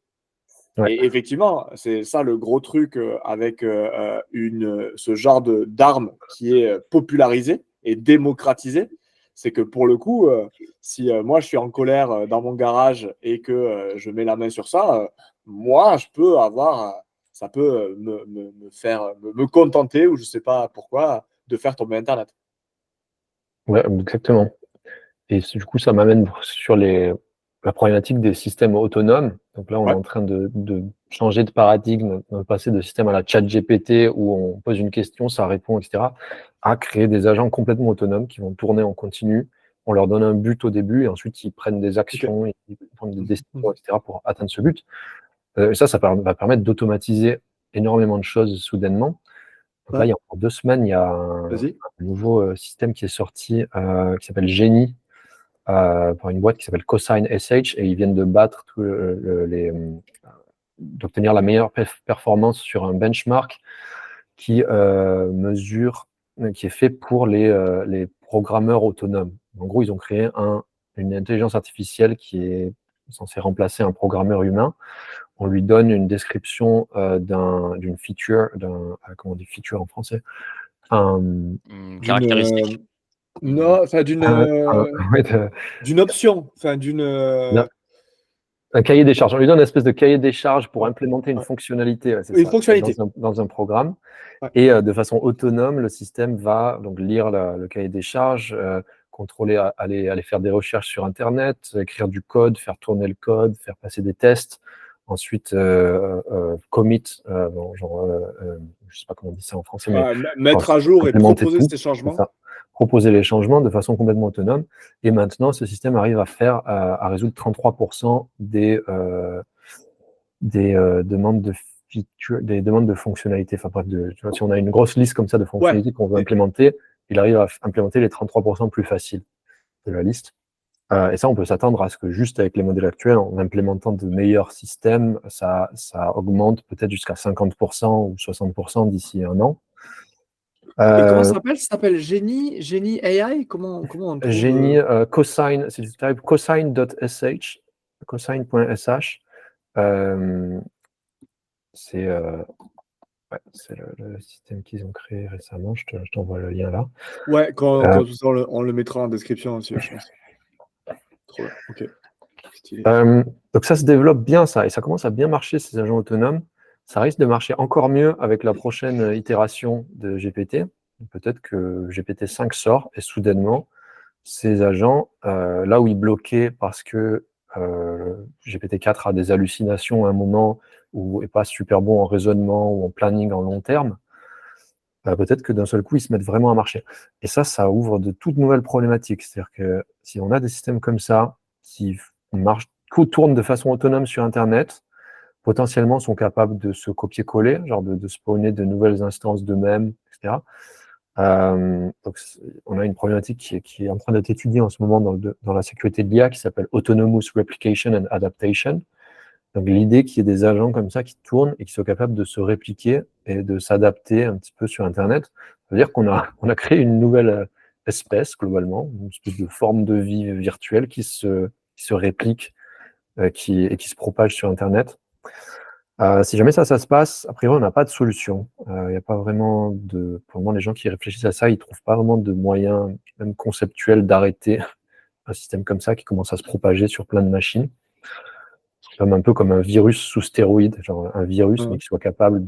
Speaker 2: Ouais. Et effectivement, c'est ça le gros truc avec ce genre d'arme qui est popularisée et démocratisée. C'est que pour le coup, si moi je suis en colère dans mon garage et que je mets la main sur ça, moi je peux avoir, ça peut me contenter, ou je ne sais pas pourquoi, de faire tomber Internet.
Speaker 1: Ouais, exactement. Et du coup, ça m'amène sur la problématique des systèmes autonomes. Donc là, on est en train de changer de paradigme, de passer de système à la ChatGPT où on pose une question, ça répond, etc., à créer des agents complètement autonomes qui vont tourner en continu. On leur donne un but au début et ensuite ils prennent des actions, ils prennent des décisions, etc., pour atteindre ce but. Ça va permettre d'automatiser énormément de choses soudainement. Donc là, il y a encore 2 semaines, il y a un nouveau système qui est sorti qui s'appelle Genie, par une boîte qui s'appelle Cosine SH, et ils viennent de battre d'obtenir la meilleure performance sur un benchmark qui est fait pour les programmeurs autonomes. En gros, ils ont créé une intelligence artificielle qui est censée remplacer un programmeur humain. On lui donne une description d'une feature, comment on dit feature en français,
Speaker 3: caractéristique.
Speaker 2: Non, enfin d'une option, enfin
Speaker 1: un cahier des charges. On lui donne une espèce de cahier des charges pour implémenter une fonctionnalité,
Speaker 2: fonctionnalité
Speaker 1: dans un programme. Et de façon autonome, le système va donc lire le cahier des charges, contrôler, aller faire des recherches sur Internet, écrire du code, faire tourner le code, faire passer des tests. Ensuite, commit, je ne sais pas comment on dit ça en français, mais
Speaker 2: mettre à jour et proposer ces changements.
Speaker 1: Proposer les changements de façon complètement autonome. Et maintenant, ce système arrive à résoudre 33% des demandes de features, des demandes de fonctionnalités. Enfin bref, si on a une grosse liste comme ça de fonctionnalités qu'on veut implémenter, il arrive à implémenter les 33% plus faciles de la liste. Et ça, on peut s'attendre à ce que juste avec les modèles actuels, en implémentant de meilleurs systèmes, ça augmente peut-être jusqu'à 50% ou 60% d'ici un an.
Speaker 2: Et comment ça s'appelle? Ça s'appelle Genie AI? Comment on trouve
Speaker 1: Genie, Cosine, si tu tapes cosine.sh, cosine.sh, c'est le système qu'ils ont créé récemment. Je t'envoie le lien là.
Speaker 2: Ouais, quand tout ça, on le mettra en description aussi, je pense. Trop bien, ok.
Speaker 1: Donc ça se développe bien, ça, et ça commence à bien marcher, ces agents autonomes. Ça risque de marcher encore mieux avec la prochaine itération de GPT. Peut-être que GPT-5 sort et soudainement, ces agents, là où ils bloquaient parce que GPT-4 a des hallucinations à un moment ou n'est pas super bon en raisonnement ou en planning en long terme, peut-être que d'un seul coup, ils se mettent vraiment à marcher. Et ça ouvre de toutes nouvelles problématiques. C'est-à-dire que si on a des systèmes comme ça, tournent de façon autonome sur Internet, potentiellement sont capables de se copier-coller, genre de spawner de nouvelles instances d'eux-mêmes, etc. Donc, on a une problématique qui est en train d'être étudiée en ce moment dans la sécurité de l'IA qui s'appelle Autonomous Replication and Adaptation. Donc, l'idée qu'il y ait des agents comme ça qui tournent et qui soient capables de se répliquer et de s'adapter un petit peu sur Internet. Ça veut dire qu'on a créé une nouvelle espèce, globalement, une espèce de forme de vie virtuelle qui se réplique et qui se propage sur Internet. Si jamais ça se passe, a priori, on n'a pas de solution. Il n'y a pas vraiment pour le moment, les gens qui réfléchissent à ça, ils ne trouvent pas vraiment de moyens, même conceptuels, d'arrêter un système comme ça qui commence à se propager sur plein de machines. Un peu comme un virus sous stéroïdes, genre un virus, mais qui soit capable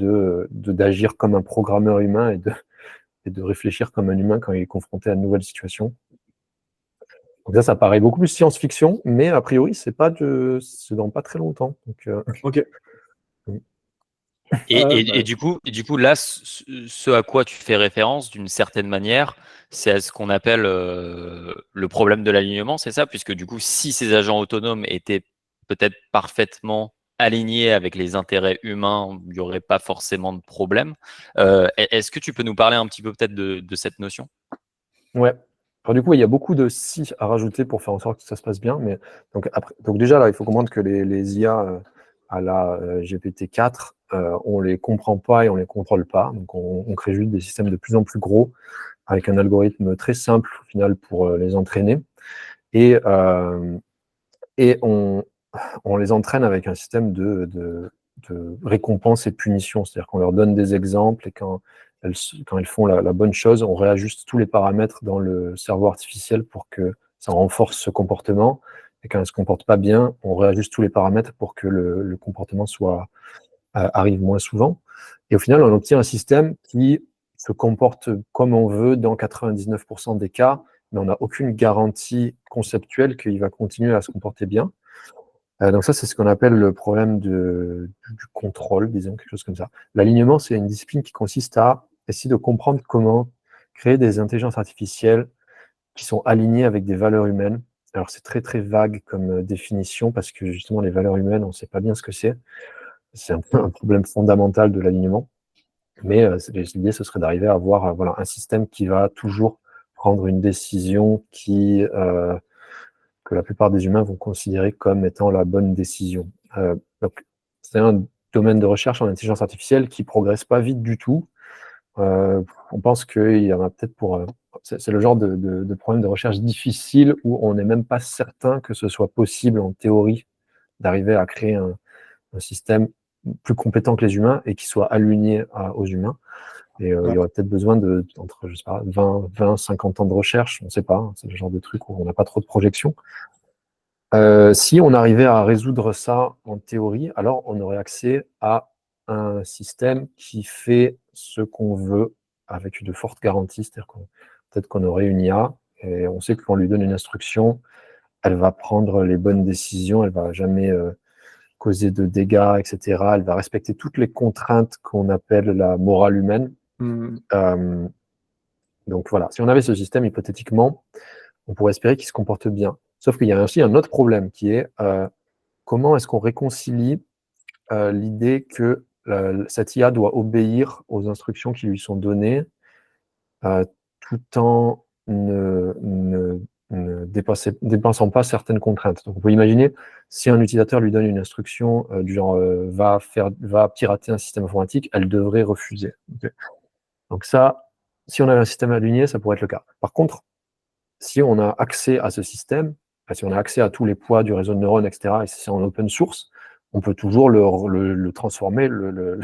Speaker 1: d'agir comme un programmeur humain et de réfléchir comme un humain quand il est confronté à de nouvelles situations. Donc ça paraît beaucoup plus science-fiction, mais a priori, c'est dans pas très longtemps. Donc,
Speaker 2: ok.
Speaker 3: Et du coup, là, ce à quoi tu fais référence, d'une certaine manière, c'est à ce qu'on appelle le problème de l'alignement, c'est ça? Puisque du coup, si ces agents autonomes étaient peut-être parfaitement alignés avec les intérêts humains, il n'y aurait pas forcément de problème. Est-ce que tu peux nous parler un petit peu peut-être de cette notion?
Speaker 1: Ouais. Alors du coup, il y a beaucoup de si à rajouter pour faire en sorte que ça se passe bien. Mais donc déjà, là, il faut comprendre que les IA à la GPT-4, on les comprend pas et on les contrôle pas. Donc on crée juste des systèmes de plus en plus gros avec un algorithme très simple au final pour les entraîner. Et on les entraîne avec un système de récompense et punition. C'est-à-dire qu'on leur donne des exemples et quand elles font la bonne chose, on réajuste tous les paramètres dans le cerveau artificiel pour que ça renforce ce comportement. Et quand elle ne se comporte pas bien, on réajuste tous les paramètres pour que le comportement arrive moins souvent. Et au final, on obtient un système qui se comporte comme on veut dans 99% des cas, mais on n'a aucune garantie conceptuelle qu'il va continuer à se comporter bien. Donc ça, c'est ce qu'on appelle le problème du contrôle, disons, quelque chose comme ça. L'alignement, c'est une discipline qui consiste à essayer de comprendre comment créer des intelligences artificielles qui sont alignées avec des valeurs humaines. Alors c'est très très vague comme définition parce que justement les valeurs humaines, on ne sait pas bien ce que c'est. C'est un peu un problème fondamental de l'alignement. Mais l'idée, ce serait d'arriver à avoir voilà, un système qui va toujours prendre une décision que la plupart des humains vont considérer comme étant la bonne décision. Donc, c'est un domaine de recherche en intelligence artificielle qui progresse pas vite du tout. On pense qu'il y en a peut-être c'est le genre de problème de recherche difficile où on n'est même pas certain que ce soit possible en théorie d'arriver à créer un système plus compétent que les humains et qui soit aligné aux humains. Et il y aurait peut-être besoin entre, je sais pas, 20, 50 ans de recherche, on ne sait pas, hein, c'est le genre de truc où on n'a pas trop de projections. Si on arrivait à résoudre ça en théorie, alors on aurait accès à un système qui fait ce qu'on veut avec de fortes garanties. C'est-à-dire peut-être qu'on aurait une IA et on sait que quand on lui donne une instruction, elle va prendre les bonnes décisions, elle va jamais causer de dégâts, etc. Elle va respecter toutes les contraintes qu'on appelle la morale humaine. Donc voilà, si on avait ce système, hypothétiquement, on pourrait espérer qu'il se comporte bien. Sauf qu'il y a aussi un autre problème qui est comment est-ce qu'on réconcilie l'idée que cette IA doit obéir aux instructions qui lui sont données tout en ne dépensant pas certaines contraintes. Donc on peut imaginer, si un utilisateur lui donne une instruction du genre va pirater un système informatique, elle devrait refuser. Okay. Donc ça, si on avait un système aligné, ça pourrait être le cas. Par contre, si on a accès à ce système, si on a accès à tous les poids du réseau de neurones, etc., et si c'est en open source, on peut toujours le transformer, le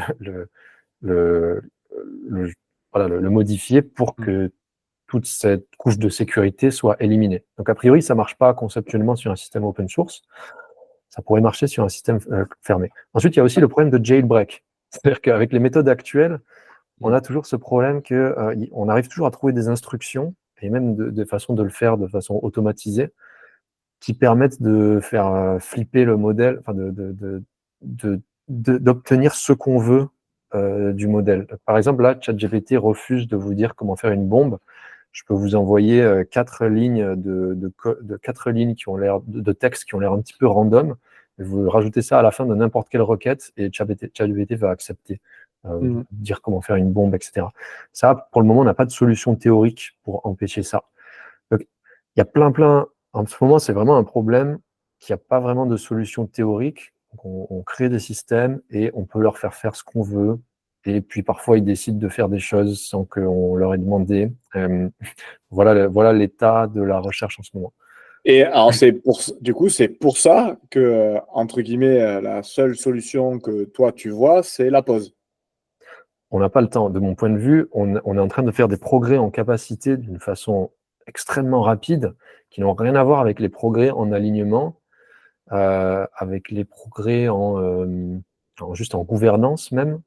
Speaker 1: modifier pour que toute cette couche de sécurité soit éliminée. Donc, a priori, ça ne marche pas conceptuellement sur un système open source. Ça pourrait marcher sur un système fermé. Ensuite, il y a aussi le problème de jailbreak. C'est-à-dire qu'avec les méthodes actuelles, on a toujours ce problème qu'on arrive toujours à trouver des instructions, et même de façon de le faire de façon automatisée, qui permettent de faire flipper le modèle, enfin d'obtenir ce qu'on veut du modèle. Par exemple, là, ChatGPT refuse de vous dire comment faire une bombe, je peux vous envoyer 4 lignes de 4 lignes qui ont l'air de texte qui ont l'air un petit peu random. Vous rajoutez ça à la fin de n'importe quelle requête et ChatGPT va accepter, dire comment faire une bombe, etc. Ça, pour le moment, on n'a pas de solution théorique pour empêcher ça. Donc, il y a plein. En ce moment, c'est vraiment un problème qu'il n'y a pas vraiment de solution théorique. Donc, on crée des systèmes et on peut leur faire ce qu'on veut. Et puis parfois, ils décident de faire des choses sans qu'on leur ait demandé. Voilà l'état de la recherche en ce moment.
Speaker 2: Et alors, du coup, c'est pour ça que, entre guillemets, la seule solution que toi, tu vois, c'est la pause.
Speaker 1: On n'a pas le temps. De mon point de vue, on est en train de faire des progrès en capacité d'une façon extrêmement rapide, qui n'ont rien à voir avec les progrès en alignement, avec les progrès juste en gouvernance même,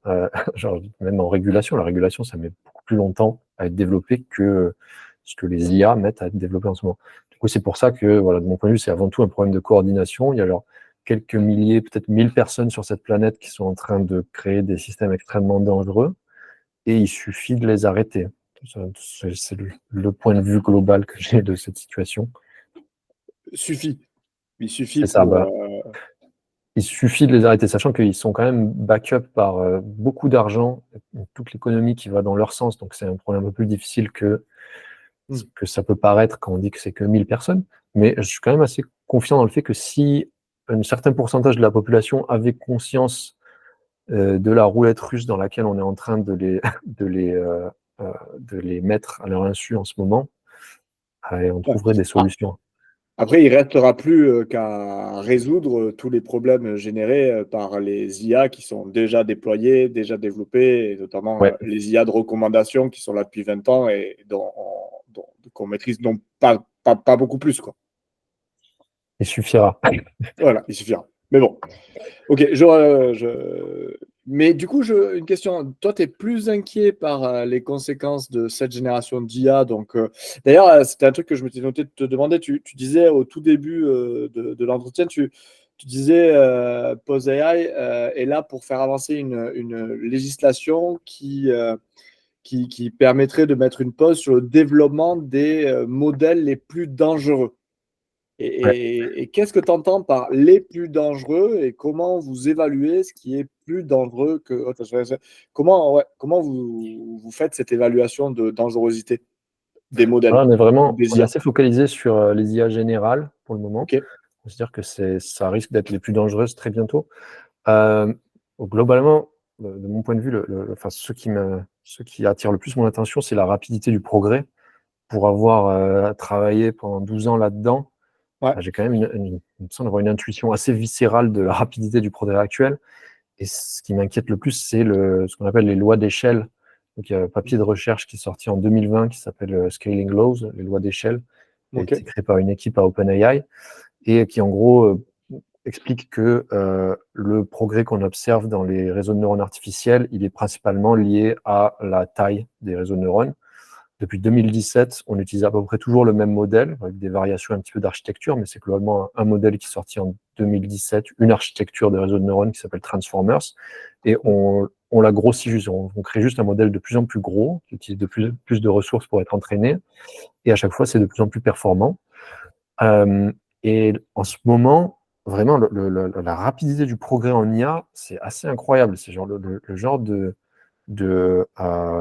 Speaker 1: genre même en régulation. La régulation, ça met beaucoup plus longtemps à être développé que ce que les IA mettent à être développé en ce moment. Du coup, c'est pour ça que, voilà, de mon point de vue, c'est avant tout un problème de coordination. Il y a alors quelques milliers, peut-être 1000 personnes sur cette planète qui sont en train de créer des systèmes extrêmement dangereux, et il suffit de les arrêter. C'est le point de vue global que j'ai de cette situation.
Speaker 2: Il suffit
Speaker 1: ça,
Speaker 2: pour...
Speaker 1: Il suffit de les arrêter, sachant qu'ils sont quand même back-up par beaucoup d'argent, toute l'économie qui va dans leur sens, donc c'est un problème un peu plus difficile que ça peut paraître quand on dit que c'est que 1000 personnes. Mais je suis quand même assez confiant dans le fait que si un certain pourcentage de la population avait conscience de la roulette russe dans laquelle on est en train de les mettre à leur insu en ce moment, on trouverait des solutions.
Speaker 2: Après, il ne restera plus qu'à résoudre tous les problèmes générés par les IA qui sont déjà déployés, déjà développés, et notamment les IA de recommandation qui sont là depuis 20 ans et qu'on maîtrise donc pas beaucoup plus, quoi.
Speaker 1: Il suffira.
Speaker 2: Voilà, il suffira. Mais bon, ok. Mais du coup, une question. Toi, tu es plus inquiet par les conséquences de cette génération d'IA. Donc, d'ailleurs, c'était un truc que je m'étais noté de te demander. Tu disais au tout début de l'entretien, tu disais Pose AI est là pour faire avancer une législation qui permettrait de mettre une pause sur le développement des modèles les plus dangereux. Et qu'est-ce que tu entends par les plus dangereux et comment vous évaluez ce qui est plus dangereux que... Comment vous faites cette évaluation de dangerosité des modèles?
Speaker 1: On est assez focalisé sur les IA générales pour le moment.
Speaker 2: Okay.
Speaker 1: On se dire que ça risque d'être les plus dangereuses très bientôt. Globalement, de mon point de vue, ce qui attire le plus mon attention, c'est la rapidité du progrès. Pour avoir travaillé pendant 12 ans là-dedans, j'ai quand même il me semble avoir une intuition assez viscérale de la rapidité du progrès actuel. Et ce qui m'inquiète le plus, c'est ce qu'on appelle les lois d'échelle. Donc, il y a un papier de recherche qui est sorti en 2020 qui s'appelle Scaling Laws, les lois d'échelle, qui a été créé par une équipe à OpenAI et qui, en gros, explique que le progrès qu'on observe dans les réseaux de neurones artificiels, il est principalement lié à la taille des réseaux de neurones. Depuis 2017, on utilise à peu près toujours le même modèle, avec des variations un petit peu d'architecture, mais c'est globalement un modèle qui est sorti en 2017, une architecture de réseau de neurones qui s'appelle Transformers, et on la grossit juste, on crée juste un modèle de plus en plus gros, qui utilise de plus de ressources pour être entraîné, et à chaque fois, c'est de plus en plus performant. Et en ce moment, vraiment, la rapidité du progrès en IA, c'est assez incroyable. C'est genre le genre de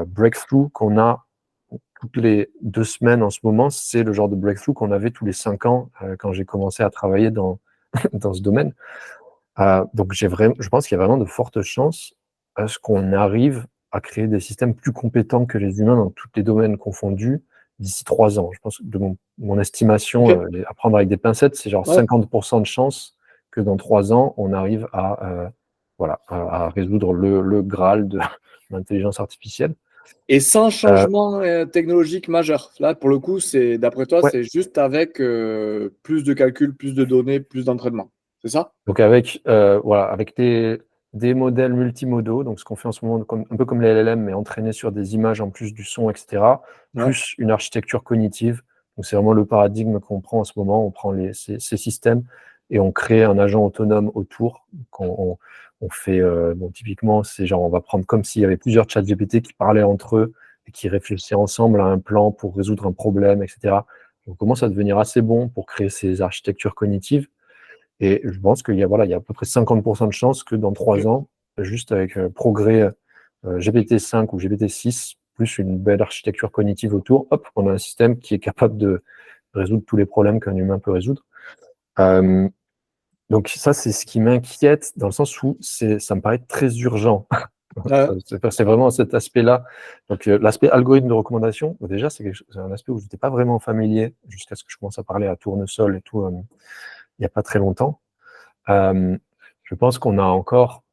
Speaker 1: breakthrough qu'on a toutes les 2 semaines en ce moment, c'est le genre de breakthrough qu'on avait tous les 5 ans quand j'ai commencé à travailler dans ce domaine. Donc je pense qu'il y a vraiment de fortes chances à ce qu'on arrive à créer des systèmes plus compétents que les humains dans tous les domaines confondus d'ici 3 ans. Je pense que de mon estimation, à prendre avec des pincettes, c'est genre 50% de chances que dans 3 ans, on arrive à résoudre le Graal de l'intelligence artificielle.
Speaker 2: Et sans changement technologique majeur. Là, pour le coup, d'après toi, c'est juste avec plus de calculs, plus de données, plus d'entraînement. C'est ça?
Speaker 1: Donc avec des modèles multimodaux, donc ce qu'on fait en ce moment, un peu comme les LLM, mais entraînés sur des images en plus du son, etc., plus une architecture cognitive. Donc c'est vraiment le paradigme qu'on prend en ce moment. On prend ces systèmes et on crée un agent autonome autour. Donc on fait, typiquement, c'est genre, on va prendre comme s'il y avait plusieurs chats GPT qui parlaient entre eux et qui réfléchissent ensemble à un plan pour résoudre un problème, etc. On commence à devenir assez bon pour créer ces architectures cognitives. Et je pense qu'il y a, voilà, il y a à peu près 50% de chances que dans 3 ans, juste avec progrès GPT-5 ou GPT-6, plus une belle architecture cognitive autour, hop, on a un système qui est capable de résoudre tous les problèmes qu'un humain peut résoudre. Donc ça, c'est ce qui m'inquiète dans le sens où ça me paraît très urgent. C'est vraiment cet aspect-là. Donc l'aspect algorithme de recommandation, déjà, c'est un aspect où je n'étais pas vraiment familier jusqu'à ce que je commence à parler à Tournesol et tout il n'y a pas très longtemps. Je pense qu'on a encore...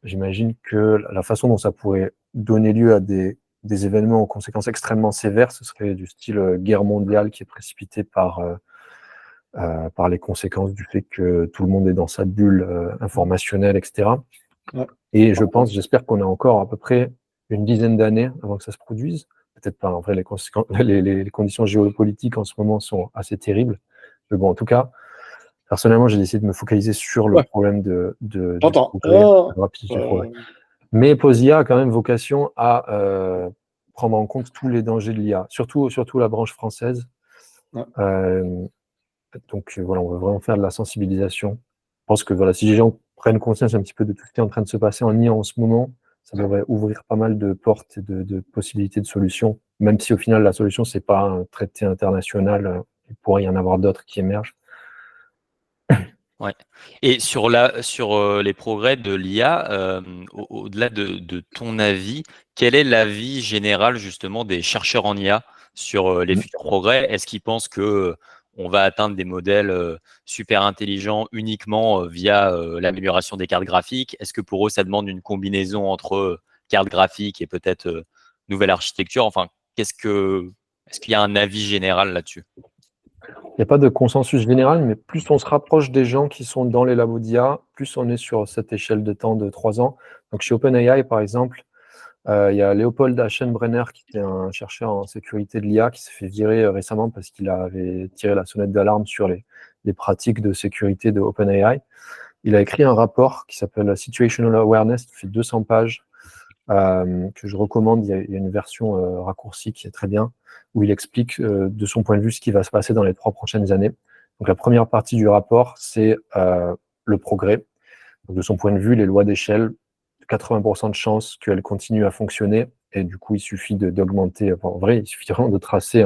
Speaker 1: J'imagine que la façon dont ça pourrait donner lieu à des événements aux conséquences extrêmement sévères, ce serait du style guerre mondiale qui est précipitée par les conséquences du fait que tout le monde est dans sa bulle informationnelle, etc. Ouais. Et j'espère qu'on a encore à peu près une dizaine d'années avant que ça se produise. Peut-être pas, en vrai, les conditions géopolitiques en ce moment sont assez terribles. Mais bon, en tout cas, personnellement, j'ai décidé de me focaliser sur le problème du progrès. Mais POSIA a quand même vocation à prendre en compte tous les dangers de l'IA, surtout la branche française. Ouais. Donc voilà, on veut vraiment faire de la sensibilisation. Je pense que voilà, si les gens prennent conscience un petit peu de tout ce qui est en train de se passer en IA en ce moment, ça devrait ouvrir pas mal de portes et de possibilités de solutions, même si au final la solution c'est pas un traité international, il pourrait y en avoir d'autres qui émergent.
Speaker 3: Ouais. Et sur les progrès de l'IA, au-delà de ton avis, quel est l'avis général justement des chercheurs en IA sur les futurs progrès? Est-ce qu'ils pensent que on va atteindre des modèles super intelligents uniquement via l'amélioration des cartes graphiques? Est-ce que pour eux, ça demande une combinaison entre cartes graphiques et peut-être nouvelle architecture? Enfin, est-ce qu'il y a un avis général là-dessus?
Speaker 1: Il n'y a pas de consensus général, mais plus on se rapproche des gens qui sont dans les labos d'IA, plus on est sur cette échelle de temps de 3 ans. Donc chez OpenAI, par exemple, il y a Léopold Aschenbrenner, qui était un chercheur en sécurité de l'IA, qui s'est fait virer récemment parce qu'il avait tiré la sonnette d'alarme sur les pratiques de sécurité de OpenAI. Il a écrit un rapport qui s'appelle Situational Awareness, qui fait 200 pages, que je recommande. Il y a une version raccourcie qui est très bien, où il explique de son point de vue ce qui va se passer dans les 3 prochaines années. Donc la première partie du rapport, c'est le progrès. Donc, de son point de vue, les lois d'échelle, 80% de chances qu'elles continuent à fonctionner, et du coup, il suffit d'augmenter, enfin, en vrai, il suffit vraiment de tracer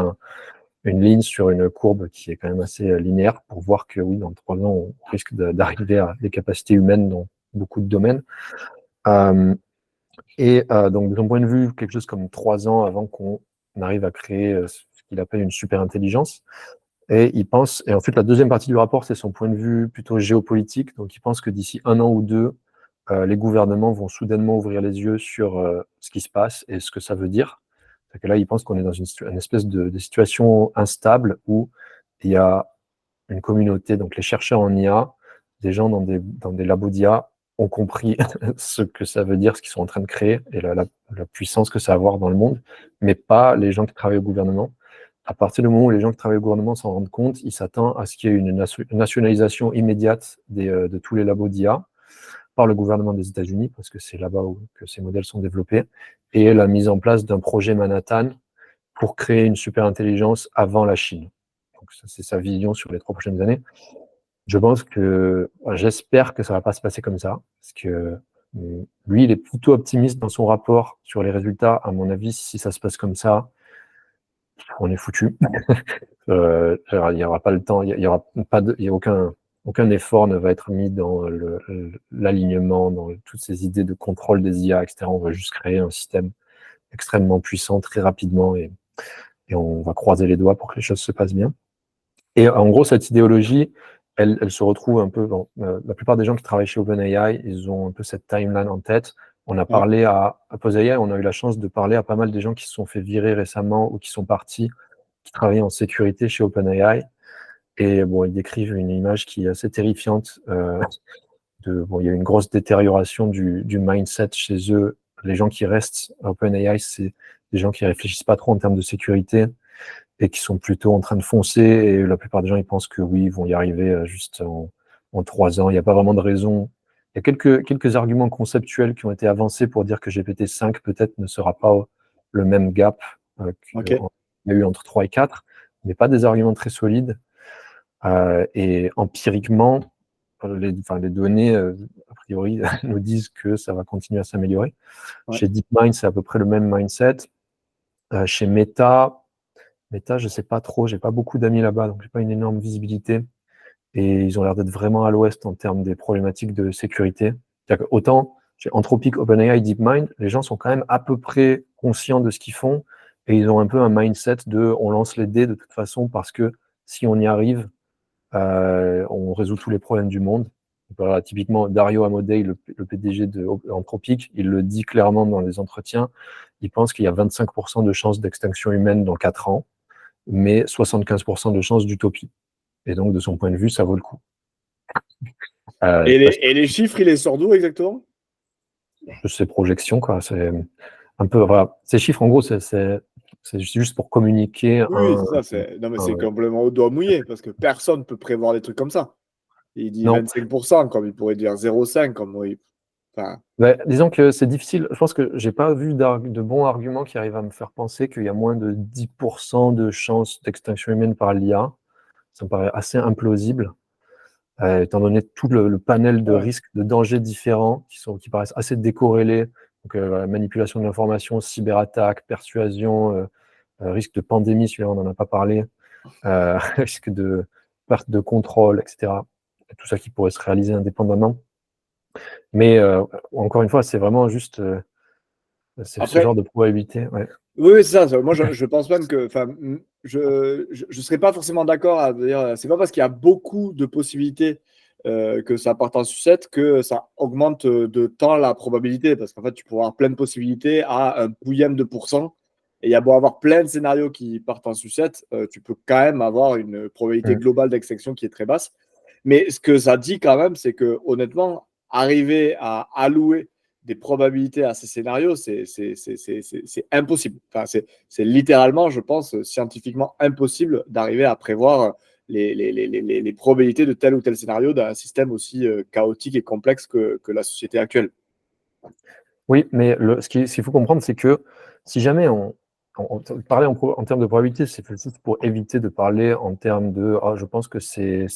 Speaker 1: une ligne sur une courbe qui est quand même assez linéaire pour voir que oui, dans 3 ans, on risque d'arriver à des capacités humaines dans beaucoup de domaines. Donc, de son point de vue, quelque chose comme 3 ans avant qu'on arrive à créer ce qu'il appelle une super intelligence. Et il pense, et ensuite la deuxième partie du rapport, c'est son point de vue plutôt géopolitique. Donc il pense que d'ici 1 an ou 2, les gouvernements vont soudainement ouvrir les yeux sur ce qui se passe et ce que ça veut dire. C'est que là, il pense qu'on est dans une espèce de situation instable où il y a une communauté, donc les chercheurs en IA, des gens dans des labos d'IA ont compris ce que ça veut dire, ce qu'ils sont en train de créer et la puissance que ça va avoir dans le monde, mais pas les gens qui travaillent au gouvernement. À partir du moment où les gens qui travaillent au gouvernement s'en rendent compte, ils s'attendent à ce qu'il y ait une nationalisation immédiate de tous les labos d'IA par le gouvernement des États-Unis, parce que c'est là-bas que ces modèles sont développés, et la mise en place d'un projet Manhattan pour créer une super intelligence avant la Chine. Donc ça, c'est sa vision sur les 3 prochaines années. J'espère que ça va pas se passer comme ça, parce que lui, il est plutôt optimiste dans son rapport sur les résultats. À mon avis, si ça se passe comme ça, on est foutu. Il n'y aura pas le temps, il y aura aucun effort ne va être mis dans l'alignement, dans toutes ces idées de contrôle des IA, etc. On va juste créer un système extrêmement puissant très rapidement et on va croiser les doigts pour que les choses se passent bien. Et en gros, cette idéologie, elle se retrouve un peu dans la plupart des gens qui travaillent chez OpenAI, ils ont un peu cette timeline en tête. On a parlé à POSAI, on a eu la chance de parler à pas mal de gens qui se sont fait virer récemment ou qui sont partis, qui travaillaient en sécurité chez OpenAI. Et bon, ils décrivent une image qui est assez terrifiante. Il y a une grosse détérioration du mindset chez eux. Les gens qui restent à OpenAI, c'est des gens qui réfléchissent pas trop en termes de sécurité et qui sont plutôt en train de foncer. Et la plupart des gens, ils pensent que oui, ils vont y arriver juste en 3 ans. Il n'y a pas vraiment de raison Il y a quelques arguments conceptuels qui ont été avancés pour dire que GPT-5 peut-être ne sera pas le même gap qu'il y a eu entre 3 et 4, mais pas des arguments très solides. Et empiriquement, les données, a priori, nous disent que ça va continuer à s'améliorer. Chez DeepMind, c'est à peu près le même mindset. Chez Meta, je sais pas trop, j'ai pas beaucoup d'amis là-bas, donc j'ai pas une énorme visibilité. Et ils ont l'air d'être vraiment à l'ouest en termes des problématiques de sécurité. C'est-à-dire que autant chez Anthropic, OpenAI, DeepMind, les gens sont quand même à peu près conscients de ce qu'ils font et ils ont un peu un mindset de on lance les dés de toute façon parce que si on y arrive, on résout tous les problèmes du monde. Voilà, typiquement, Dario Amodei, le PDG de Anthropic, il le dit clairement dans les entretiens, il pense qu'il y a 25% de chances d'extinction humaine dans 4 ans, mais 75% de chances d'utopie. Et donc, de son point de vue, ça vaut le coup.
Speaker 2: Et les chiffres, il les sort d'où exactement?
Speaker 1: De ses projections, quoi. C'est un peu, voilà. Ces chiffres, en gros, c'est juste pour communiquer.
Speaker 2: Oui, c'est complètement au doigt mouillé, parce que personne ne peut prévoir des trucs comme ça. Il dit 25%, comme il pourrait dire 0,5, comme oui. Enfin...
Speaker 1: disons que c'est difficile. Je pense que j'ai pas vu de bons arguments qui arrivent à me faire penser qu'il y a moins de 10% de chances d'extinction humaine par l'IA. Ça me paraît assez implausible, étant donné tout le panel de risques, de dangers différents qui paraissent assez décorrélés. Donc, manipulation de l'information, cyberattaque, persuasion, risque de pandémie, celui-là, on n'en a pas parlé, risque de perte de contrôle, etc. Tout ça qui pourrait se réaliser indépendamment. Mais encore une fois, c'est vraiment juste ce genre de probabilité. Ouais.
Speaker 2: Oui, c'est ça. Moi, je pense même que je ne serais pas forcément d'accord à dire c'est pas parce qu'il y a beaucoup de possibilités que ça parte en sucette que ça augmente de temps la probabilité. Parce qu'en fait, tu peux avoir plein de possibilités à un pouillème de pourcent. Et il y a beau avoir plein de scénarios qui partent en sucette, tu peux quand même avoir une probabilité globale d'extinction qui est très basse. Mais ce que ça dit quand même, c'est que honnêtement, arriver à allouer des probabilités à ces scénarios, c'est impossible. Enfin, c'est littéralement, je pense, scientifiquement impossible d'arriver à prévoir les probabilités de tel ou tel scénario d'un système aussi chaotique et complexe que la société actuelle.
Speaker 1: Oui, mais ce qu'il faut comprendre, c'est que si jamais on parlait en termes de probabilité, c'est juste pour éviter de parler en termes de je pense que c'est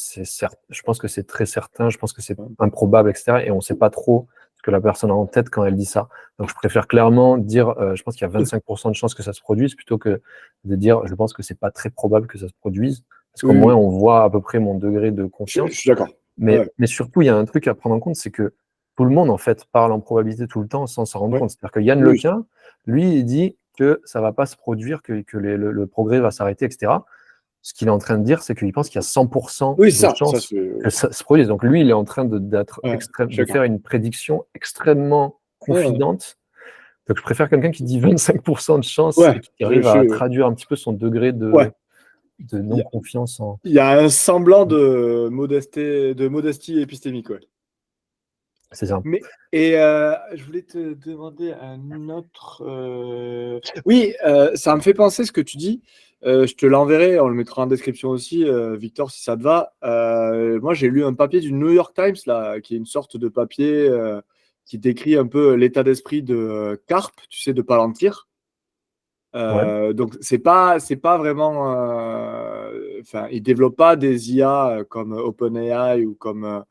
Speaker 1: très certain, je pense que c'est improbable, etc. Et on ne sait pas trop ce que la personne a en tête quand elle dit ça. Donc je préfère clairement dire je pense qu'il y a 25% de chances que ça se produise plutôt que de dire je pense que c'est pas très probable que ça se produise. Parce qu'au moins on voit à peu près mon degré de confiance.
Speaker 2: Je suis d'accord.
Speaker 1: Mais surtout, il y a un truc à prendre en compte, c'est que tout le monde, en fait, parle en probabilité tout le temps sans s'en rendre compte. C'est-à-dire que Yann Lequin, lui, il dit que ça ne va pas se produire, que le progrès va s'arrêter, etc. Ce qu'il est en train de dire, c'est qu'il pense qu'il y a 100% de chances que ça se produise. Donc lui, il est en train de faire une prédiction extrêmement confidente. Donc je préfère quelqu'un qui dit 25% de chance et qui arrive à traduire un petit peu son degré de non-confiance.
Speaker 2: Il y a un semblant de modestie épistémique,
Speaker 1: C'est ça.
Speaker 2: Et je voulais te demander un autre... Oui, ça me fait penser ce que tu dis. Je te l'enverrai, on le mettra en description aussi, Victor, si ça te va. Moi, j'ai lu un papier du New York Times, là, qui est une sorte de papier qui décrit un peu l'état d'esprit de Karp, tu sais, de Palantir. Donc, c'est pas vraiment... Enfin, ils ne développent pas des IA comme OpenAI ou comme...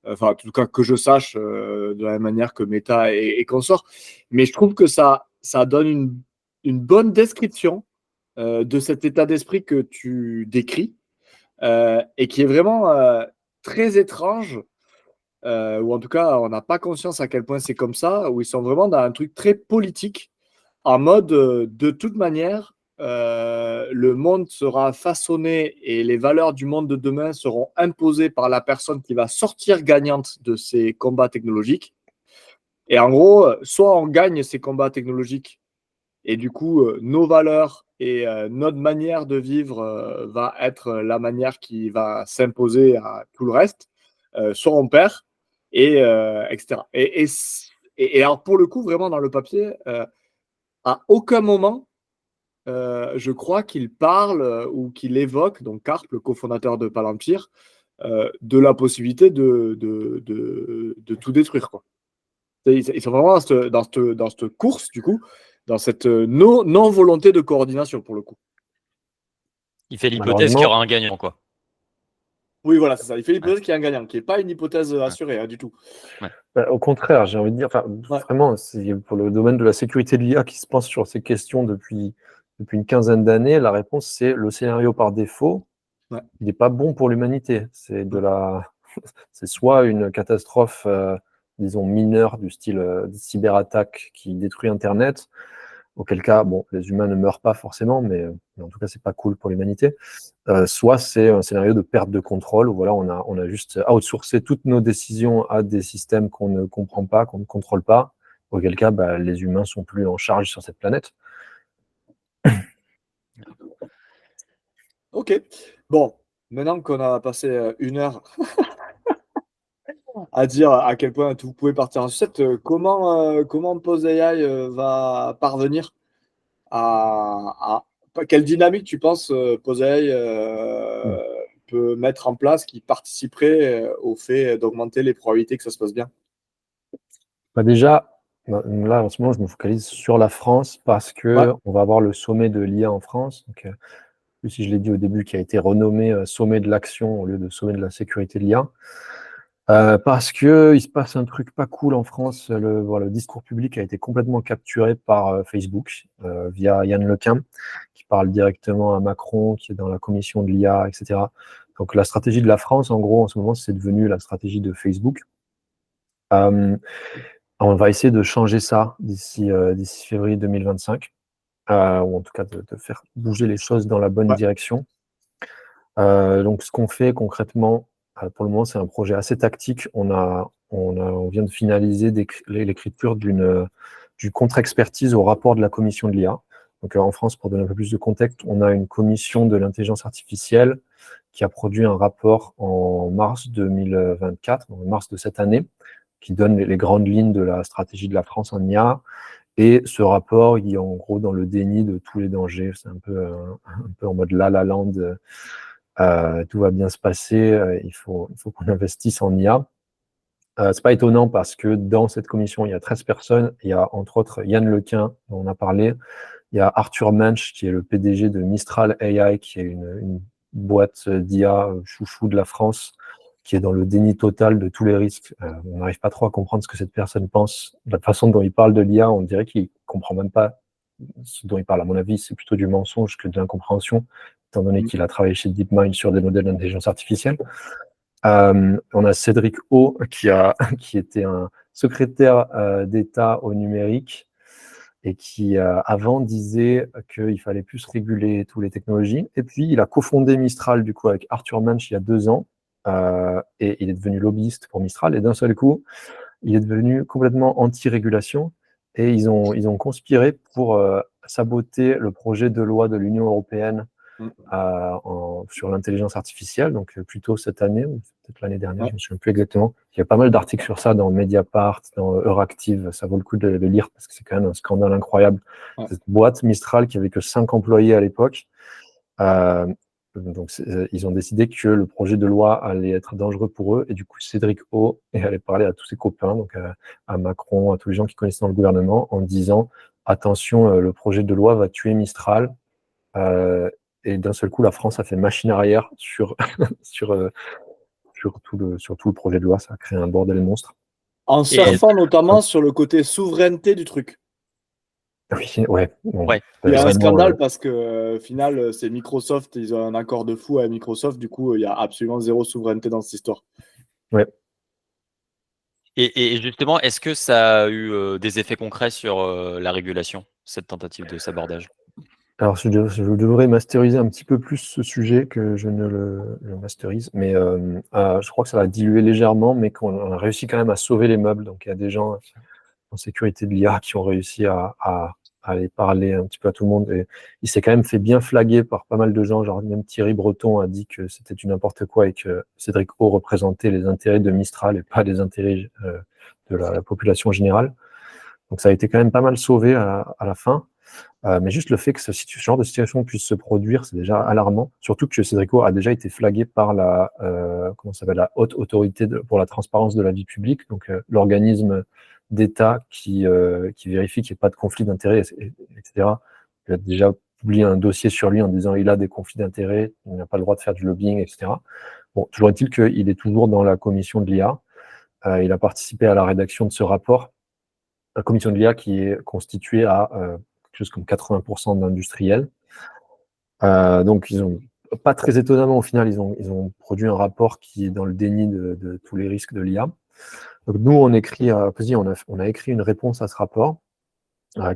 Speaker 2: Enfin, en tout cas, que je sache de la même manière que Meta et consorts. Mais je trouve que ça donne une bonne description de cet état d'esprit que tu décris et qui est vraiment très étrange, ou en tout cas, on n'a pas conscience à quel point c'est comme ça, où ils sont vraiment dans un truc très politique, en mode de toute manière, le monde sera façonné et les valeurs du monde de demain seront imposées par la personne qui va sortir gagnante de ces combats technologiques. Et en gros, soit on gagne ces combats technologiques et du coup, nos valeurs et notre manière de vivre va être la manière qui va s'imposer à tout le reste, soit on perd, etc. Et alors, pour le coup, vraiment dans le papier, à aucun moment, je crois qu'il parle ou qu'il évoque, donc Karp, le cofondateur de Palantir, de la possibilité de tout détruire, quoi. Ils sont vraiment dans cette course, du coup, dans cette non-volonté de coordination, pour le coup.
Speaker 3: Il fait l'hypothèse qu'il y
Speaker 1: Malheureusement,
Speaker 3: aura un gagnant, quoi.
Speaker 2: Oui, voilà, c'est ça. Il fait l'hypothèse qu'il y a un gagnant, qui n'est pas une hypothèse assurée, hein, du tout.
Speaker 1: au contraire, j'ai envie de dire, vraiment, c'est pour le domaine de la sécurité de l'IA qui se pense sur ces questions depuis une quinzaine d'années, la réponse, c'est le scénario par défaut.
Speaker 2: Ouais.
Speaker 1: Il n'est pas bon pour l'humanité. C'est c'est soit une catastrophe, disons, mineure du style cyberattaque qui détruit Internet, auquel cas, bon, les humains ne meurent pas forcément, mais en tout cas, c'est pas cool pour l'humanité. Soit c'est un scénario de perte de contrôle, où voilà, on a juste outsourcé toutes nos décisions à des systèmes qu'on ne comprend pas, qu'on ne contrôle pas, auquel cas, les humains sont plus en charge sur cette planète.
Speaker 2: Ok. Bon, maintenant qu'on a passé 1 heure à dire à quel point tout pouvait partir en sucette, comment Pose AI va parvenir quelle dynamique tu penses Pose AI peut mettre en place qui participerait au fait d'augmenter les probabilités que ça se passe bien?
Speaker 1: Déjà, là, en ce moment, je me focalise sur la France parce que on va avoir le sommet de l'IA en France. Donc, si je l'ai dit au début, qui a été renommé sommet de l'action au lieu de sommet de la sécurité de l'IA. Parce que il se passe un truc pas cool en France. Le discours public a été complètement capturé par Facebook via Yann Lequin, qui parle directement à Macron, qui est dans la commission de l'IA, etc. Donc la stratégie de la France, en gros, en ce moment, c'est devenu la stratégie de Facebook. On va essayer de changer ça d'ici février 2025, ou en tout cas de faire bouger les choses dans la bonne direction. Donc, ce qu'on fait concrètement, pour le moment, c'est un projet assez tactique. On vient de finaliser l'écriture du contre-expertise au rapport de la commission de l'IA. Donc, en France, pour donner un peu plus de contexte, on a une commission de l'intelligence artificielle qui a produit un rapport en mars 2024, en mars de cette année, qui donne les grandes lignes de la stratégie de la France en IA. Et ce rapport, il est en gros dans le déni de tous les dangers. C'est un peu en mode La La Land. Tout va bien se passer, il faut qu'on investisse en IA. C'est pas étonnant parce que dans cette commission, il y a 13 personnes. Il y a entre autres Yann Lequin, dont on a parlé. Il y a Arthur Mensch, qui est le PDG de Mistral AI, qui est une boîte d'IA chouchou de la France, qui est dans le déni total de tous les risques. On n'arrive pas trop à comprendre ce que cette personne pense. La façon dont il parle de l'IA, on dirait qu'il comprend même pas ce dont il parle. À mon avis, c'est plutôt du mensonge que de l'incompréhension, étant donné qu'il a travaillé chez DeepMind sur des modèles d'intelligence artificielle. On a Cédric O, qui était un secrétaire d'État au numérique et qui, avant, disait qu'il fallait plus réguler toutes les technologies. Et puis, il a cofondé Mistral, du coup, avec Arthur Mensch il y a 2 ans, et il est devenu lobbyiste pour Mistral. Et d'un seul coup, il est devenu complètement anti-régulation. Et ils ont conspiré pour saboter le projet de loi de l'Union européenne sur l'intelligence artificielle, donc plutôt cette année, ou peut-être l'année dernière, je ne me souviens plus exactement. Il y a pas mal d'articles sur ça dans Mediapart, dans Euractiv, ça vaut le coup de lire parce que c'est quand même un scandale incroyable. Cette boîte Mistral qui avait que 5 employés à l'époque, donc ils ont décidé que le projet de loi allait être dangereux pour eux, et du coup Cédric O allait parler à tous ses copains, donc à Macron, à tous les gens qui connaissaient dans le gouvernement, en disant attention, le projet de loi va tuer Mistral. Et d'un seul coup, la France a fait machine arrière sur tout le projet de loi. Ça a créé un bordel monstre.
Speaker 2: En surfant notamment sur le côté souveraineté du truc.
Speaker 1: Oui, ouais. Bon,
Speaker 2: il y a un scandale parce que, au final, c'est Microsoft, ils ont un accord de fou avec Microsoft, du coup, il y a absolument zéro souveraineté dans cette histoire.
Speaker 1: Ouais.
Speaker 3: Et justement, est-ce que ça a eu des effets concrets sur la régulation, cette tentative de sabordage?
Speaker 1: Alors, je devrais masteriser un petit peu plus ce sujet que je ne le masterise, mais je crois que ça va diluer légèrement, mais qu'on a réussi quand même à sauver les meubles. Donc, il y a des gens en sécurité de l'IA qui ont réussi à aller parler un petit peu à tout le monde. Et il s'est quand même fait bien flaguer par pas mal de gens. Genre, même Thierry Breton a dit que c'était du n'importe quoi et que Cédric O représentait les intérêts de Mistral et pas les intérêts de la population générale. Donc, ça a été quand même pas mal sauvé à la fin. Mais juste le fait que ce genre de situation puisse se produire, c'est déjà alarmant. Surtout que Cédrico a déjà été flagué par la la Haute Autorité pour la transparence de la vie publique, donc l'organisme d'État qui vérifie qu'il n'y ait pas de conflit d'intérêts, etc. Il a déjà publié un dossier sur lui en disant il a des conflits d'intérêts, il n'a pas le droit de faire du lobbying, etc. Bon, toujours est-il qu'il est toujours dans la commission de l'IA. Il a participé à la rédaction de ce rapport. La commission de l'IA qui est constituée à quelque chose comme 80% d'industriels. Donc, ils ont, pas très étonnamment, au final, ils ont produit un rapport qui est dans le déni de tous les risques de l'IA. Donc, nous, on a écrit une réponse à ce rapport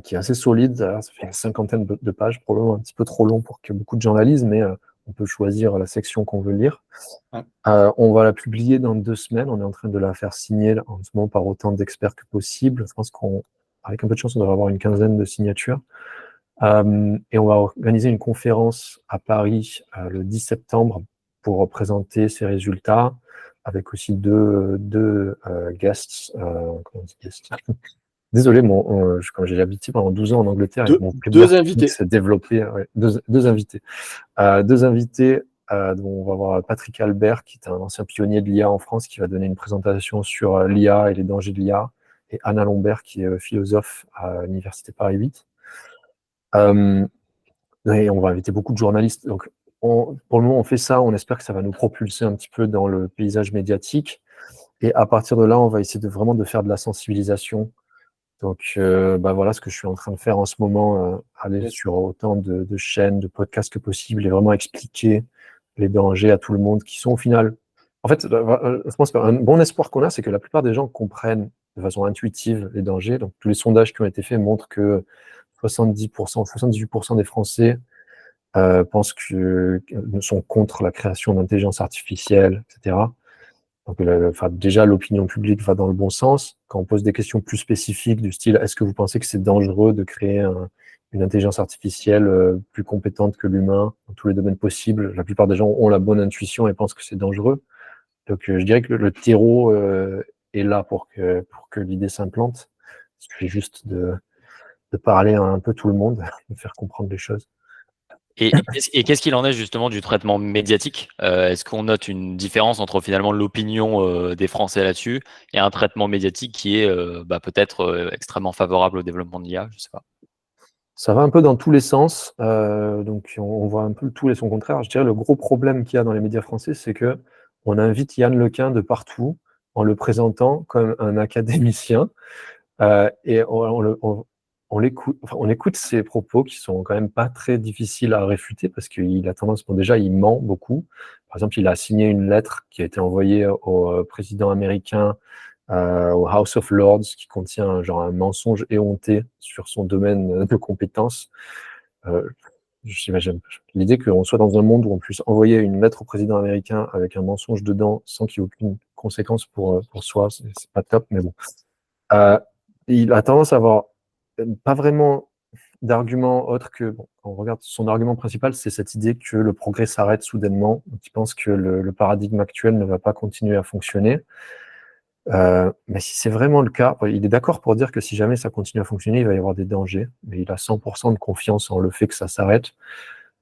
Speaker 1: qui est assez solide. Ça fait une 50aine de pages, probablement un petit peu trop long pour que beaucoup de gens la lisent, mais on peut choisir la section qu'on veut lire.
Speaker 2: Ouais.
Speaker 1: On va la publier dans 2 semaines. On est en train de la faire signer en ce moment par autant d'experts que possible. Je pense qu'avec un peu de chance, on devrait avoir une 15aine de signatures. Et on va organiser une conférence à Paris le 10 septembre pour présenter ces résultats, avec aussi deux guests. Comment on dit guests? Désolé, quand j'ai habité pendant 12 ans en Angleterre, mon
Speaker 2: deux invités.
Speaker 1: s'est développé. Ouais, deux invités. Deux invités, dont on va voir Patrick Albert, qui est un ancien pionnier de l'IA en France, qui va donner une présentation sur l'IA et les dangers de l'IA, et Anna Lombert, qui est philosophe à l'Université Paris 8. Et on va inviter beaucoup de journalistes. Donc, pour le moment, on fait ça. On espère que ça va nous propulser un petit peu dans le paysage médiatique. Et à partir de là, on va essayer vraiment de faire de la sensibilisation. Donc, voilà ce que je suis en train de faire en ce moment, aller sur autant de chaînes, de podcasts que possible et vraiment expliquer les dangers à tout le monde qui sont au final. En fait, je pense qu'un bon espoir qu'on a, c'est que la plupart des gens comprennent de façon intuitive les dangers. Donc, tous les sondages qui ont été faits montrent que 70%, 78% des Français pensent sont contre la création d'intelligence artificielle, etc. Donc, déjà, l'opinion publique va dans le bon sens. Quand on pose des questions plus spécifiques du style « Est-ce que vous pensez que c'est dangereux de créer une intelligence artificielle plus compétente que l'humain dans tous les domaines possibles ?» La plupart des gens ont la bonne intuition et pensent que c'est dangereux. Donc, je dirais que le terreau est là pour que l'idée s'implante. Il suffit juste de parler à un peu tout le monde, de faire comprendre les choses.
Speaker 3: Et qu'est-ce qu'il en est justement du traitement médiatique? Est-ce qu'on note une différence entre finalement l'opinion des Français là-dessus et un traitement médiatique qui est peut-être extrêmement favorable au développement de l'IA? Je sais pas.
Speaker 1: Ça va un peu dans tous les sens, donc on voit un peu le tout et son contraire. Je dirais le gros problème qu'il y a dans les médias français, c'est qu'on invite Yann Lequin de partout en le présentant comme un académicien, et on écoute ses propos qui sont quand même pas très difficiles à réfuter parce qu'il a tendance, déjà, il ment beaucoup. Par exemple, il a signé une lettre qui a été envoyée au président américain, au House of Lords, qui contient un mensonge éhonté sur son domaine de compétences. J'imagine l'idée qu'on soit dans un monde où on puisse envoyer une lettre au président américain avec un mensonge dedans sans qu'il y ait aucune conséquence pour soi, c'est pas top, mais bon. Il a tendance à avoir pas vraiment d'argument autre que, quand on regarde son argument principal, c'est cette idée que le progrès s'arrête soudainement. Donc, il pense que le paradigme actuel ne va pas continuer à fonctionner. Mais si c'est vraiment le cas, il est d'accord pour dire que si jamais ça continue à fonctionner, il va y avoir des dangers, mais il a 100% de confiance en le fait que ça s'arrête.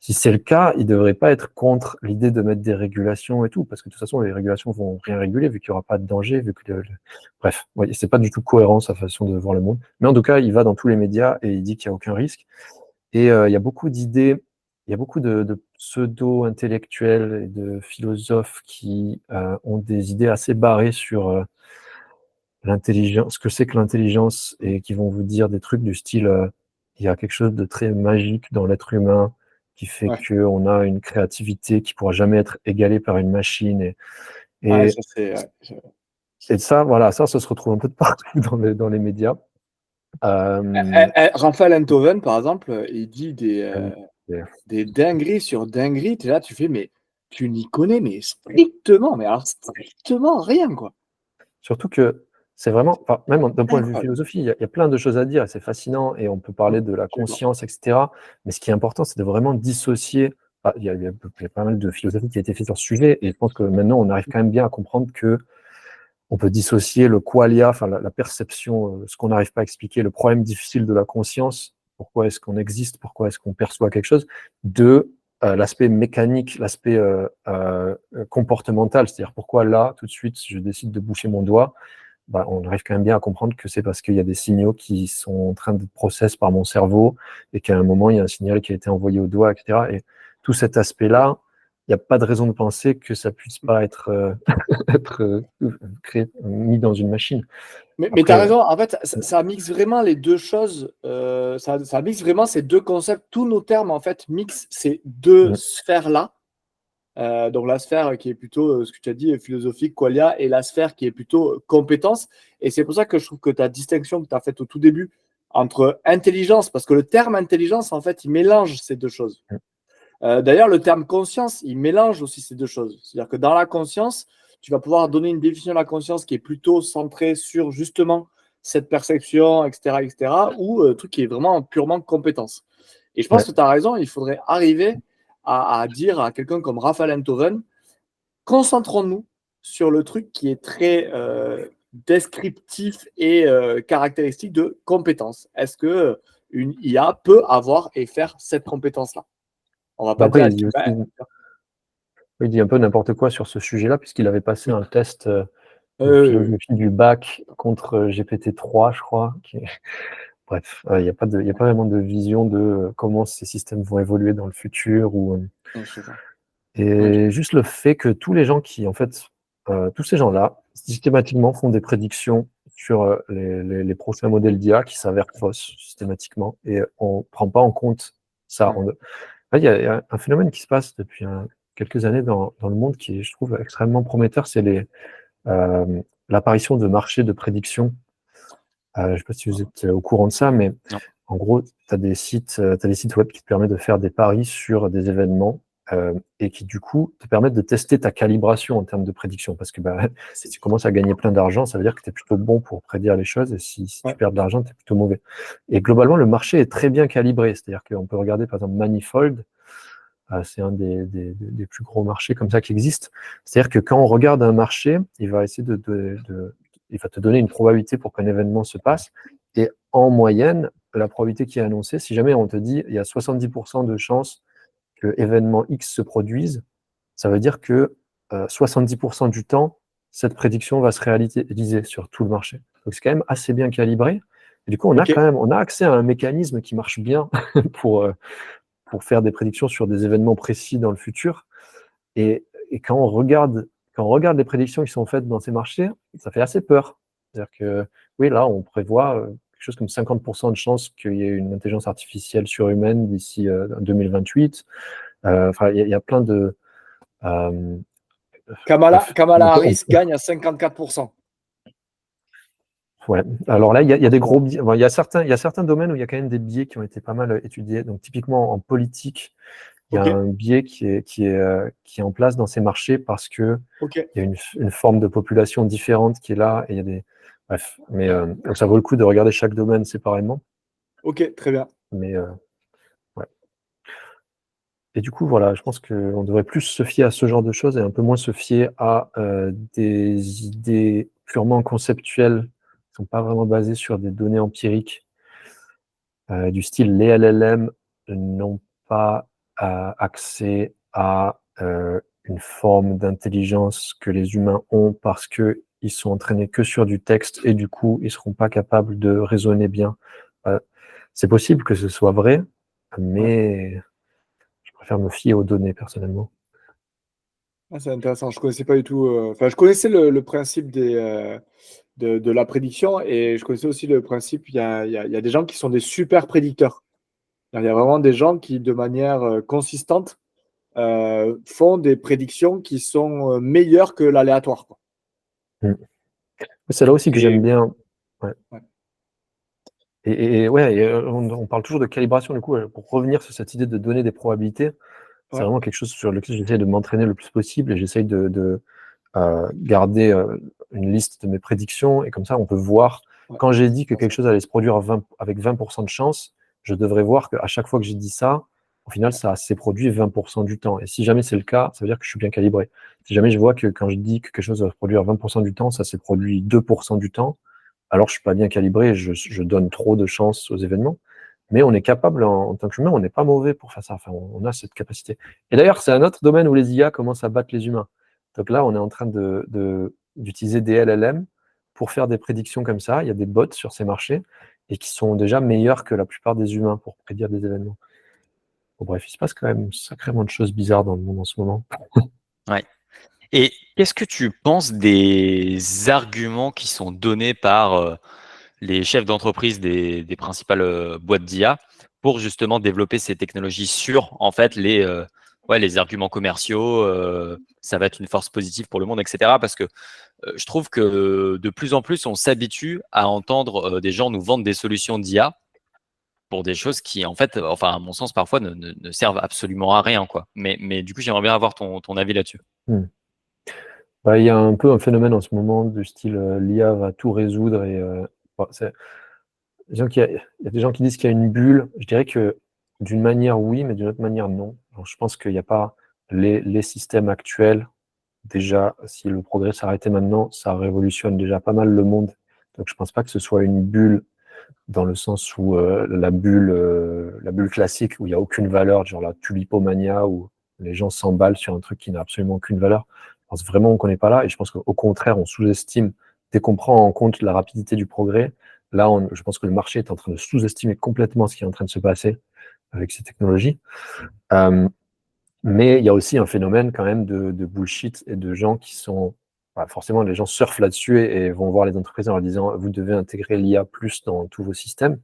Speaker 1: Si c'est le cas, il ne devrait pas être contre l'idée de mettre des régulations et tout, parce que de toute façon, les régulations vont rien réguler, vu qu'il n'y aura pas de danger, vu que bref, c'est pas du tout cohérent sa façon de voir le monde. Mais en tout cas, il va dans tous les médias et il dit qu'il n'y a aucun risque. Et il y a beaucoup d'idées, il y a beaucoup de pseudo-intellectuels et de philosophes qui ont des idées assez barrées sur l'intelligence, ce que c'est que l'intelligence, et qui vont vous dire des trucs du style il y a quelque chose de très magique dans l'être humain qui fait qu'on a une créativité qui pourra jamais être égalée par une machine. Et ça, voilà, ça se retrouve un peu de partout dans les médias.
Speaker 2: Raphaël Enthoven, par exemple, il dit des dingueries sur dingueries. Tu es là, tu fais, mais tu n'y connais mais strictement rien, quoi.
Speaker 1: Surtout que c'est vraiment, même d'un point de vue philosophie, il y a plein de choses à dire et c'est fascinant et on peut parler de la conscience, etc. Mais ce qui est important, c'est de vraiment dissocier. Il y a pas mal de philosophie qui a été faite sur ce sujet et je pense que maintenant, on arrive quand même bien à comprendre que on peut dissocier le qualia, la perception, ce qu'on n'arrive pas à expliquer, le problème difficile de la conscience pourquoi est-ce qu'on existe, pourquoi est-ce qu'on perçoit quelque chose, de l'aspect mécanique, l'aspect comportemental, c'est-à-dire pourquoi là, tout de suite, je décide de boucher mon doigt. Bah, on arrive quand même bien à comprendre que c'est parce qu'il y a des signaux qui sont en train de process par mon cerveau et qu'à un moment, il y a un signal qui a été envoyé au doigt, etc. Et tout cet aspect-là, il n'y a pas de raison de penser que ça puisse pas être, créé, mis dans une machine.
Speaker 2: Mais tu as raison, en fait, ça mixe vraiment les deux choses, ça mixe vraiment ces deux concepts. Tous nos termes, en fait, mixent ces deux sphères-là. Donc la sphère qui est plutôt, ce que tu as dit, philosophique, qualia, et la sphère qui est plutôt compétence. Et c'est pour ça que je trouve que ta distinction que tu as faite au tout début entre intelligence, parce que le terme intelligence, en fait, il mélange ces deux choses. D'ailleurs, le terme conscience, il mélange aussi ces deux choses. C'est-à-dire que dans la conscience, tu vas pouvoir donner une définition de la conscience qui est plutôt centrée sur justement cette perception, etc., ou truc qui est vraiment purement compétence. Et je pense que tu as raison, il faudrait arriver à dire à quelqu'un comme Raphaël Enthoven, concentrons-nous sur le truc qui est très descriptif et caractéristique de compétence. Est-ce qu'une IA peut avoir et faire cette compétence-là? On va pas
Speaker 1: Après,
Speaker 2: dire
Speaker 1: il dit un peu n'importe quoi sur ce sujet-là, puisqu'il avait passé un test de philosophie du bac contre GPT-3, je crois. Bref, il n'y a pas vraiment de vision de comment ces systèmes vont évoluer dans le futur. Et juste le fait que tous les gens qui, en fait, tous ces gens-là, systématiquement font des prédictions sur les prochains modèles d'IA qui s'avèrent fausses systématiquement, et on ne prend pas en compte ça. Il y a un phénomène qui se passe depuis quelques années dans le monde qui est, je trouve, extrêmement prometteur, c'est l'apparition de marchés de prédiction. Je ne sais pas si vous êtes au courant de ça, mais en gros, tu as des sites web qui te permettent de faire des paris sur des événements et qui, du coup, te permettent de tester ta calibration en termes de prédiction. Parce que si tu commences à gagner plein d'argent, ça veut dire que tu es plutôt bon pour prédire les choses, et si tu perds de l'argent, tu es plutôt mauvais. Et globalement, le marché est très bien calibré. C'est-à-dire qu'on peut regarder, par exemple, Manifold. C'est un des plus gros marchés comme ça qui existent. C'est-à-dire que quand on regarde un marché, il va essayer il va te donner une probabilité pour qu'un événement se passe. Et en moyenne, la probabilité qui est annoncée, si jamais on te dit il y a 70% de chances que événement X se produise, ça veut dire que 70% du temps, cette prédiction va se réaliser sur tout le marché. Donc c'est quand même assez bien calibré. Et du coup, on a accès à un mécanisme qui marche bien pour faire des prédictions sur des événements précis dans le futur. Et quand on regarde les prédictions qui sont faites dans ces marchés, ça fait assez peur. C'est-à-dire que, oui, là, on prévoit quelque chose comme 50% de chances qu'il y ait une intelligence artificielle surhumaine d'ici 2028. Enfin, il y a plein de...
Speaker 2: Kamala Harris gagne à 54%.
Speaker 1: Ouais. Alors là, il y a des gros biais. Il y a certains domaines où il y a quand même des biais qui ont été pas mal étudiés. Donc, typiquement, en politique, il y a un biais qui est en place dans ces marchés parce que il y a une forme de population différente qui est là, et il y a des... Bref, mais donc ça vaut le coup de regarder chaque domaine séparément.
Speaker 2: Ok, très bien.
Speaker 1: Mais ouais. Et du coup, voilà, je pense qu'on devrait plus se fier à ce genre de choses et un peu moins se fier à des idées purement conceptuelles qui ne sont pas vraiment basées sur des données empiriques du style les LLM n'ont pas accès à une forme d'intelligence que les humains ont parce qu'ils sont entraînés que sur du texte et du coup, ils ne seront pas capables de raisonner bien. C'est possible que ce soit vrai, mais je préfère me fier aux données personnellement.
Speaker 2: C'est intéressant, je ne connaissais pas du tout. Enfin, je connaissais le principe de la prédiction, et je connaissais aussi le principe, il y a des gens qui sont des super prédicteurs. Il y a vraiment des gens qui, de manière consistante, font des prédictions qui sont meilleures que l'aléatoire.
Speaker 1: C'est là aussi que j'aime bien. Ouais. Et on parle toujours de calibration, du coup, pour revenir sur cette idée de donner des probabilités, c'est vraiment quelque chose sur lequel j'essaie de m'entraîner le plus possible, et j'essaie de garder une liste de mes prédictions, et comme ça, on peut voir, quand j'ai dit que quelque chose allait se produire avec 20% de chance, je devrais voir qu'à chaque fois que j'ai dit ça, au final, ça s'est produit 20% du temps. Et si jamais c'est le cas, ça veut dire que je suis bien calibré. Si jamais je vois que quand je dis que quelque chose va se produire 20% du temps, ça s'est produit 2% du temps, alors je ne suis pas bien calibré, je donne trop de chance aux événements. mais on est capable, en tant qu'humain, on n'est pas mauvais pour faire ça. Enfin, on a cette capacité. Et d'ailleurs, c'est un autre domaine où les IA commencent à battre les humains. Donc là, on est en train d'utiliser des LLM pour faire des prédictions comme ça. Il y a des bots sur ces marchés et qui sont déjà meilleurs que la plupart des humains pour prédire des événements. Bon, bref, il se passe quand même sacrément de choses bizarres dans le monde en ce moment.
Speaker 3: Ouais. Et qu'est-ce que tu penses des arguments qui sont donnés par les chefs d'entreprise des principales boîtes d'IA pour justement développer ces technologies sur en fait les arguments commerciaux, ça va être une force positive pour le monde, etc. Parce que je trouve que de plus en plus, on s'habitue à entendre des gens nous vendre des solutions d'IA pour des choses qui, en fait, enfin, à mon sens, parfois ne servent absolument à rien, quoi. Mais du coup, j'aimerais bien avoir ton avis là-dessus.
Speaker 1: Bah, il y a un peu un phénomène en ce moment du style l'IA va tout résoudre et bon, il y a des gens qui disent qu'il y a une bulle. Je dirais que d'une manière, oui, mais d'une autre manière, non. Alors, je pense qu'il n'y a pas les systèmes actuels. Déjà, si le progrès s'arrêtait maintenant, ça révolutionne déjà pas mal le monde. Donc, je pense pas que ce soit une bulle dans le sens où la bulle classique où il n'y a aucune valeur, genre la tulipomania, où les gens s'emballent sur un truc qui n'a absolument aucune valeur. Je pense vraiment qu'on n'est pas là, et je pense qu'au contraire, on sous-estime, dès qu'on prend en compte la rapidité du progrès, là, je pense que le marché est en train de sous-estimer complètement ce qui est en train de se passer avec ces technologies. Mais il y a aussi un phénomène quand même de bullshit et de gens qui sont... forcément, les gens surfent là-dessus et vont voir les entreprises en leur disant « vous devez intégrer l'IA plus dans tous vos systèmes ».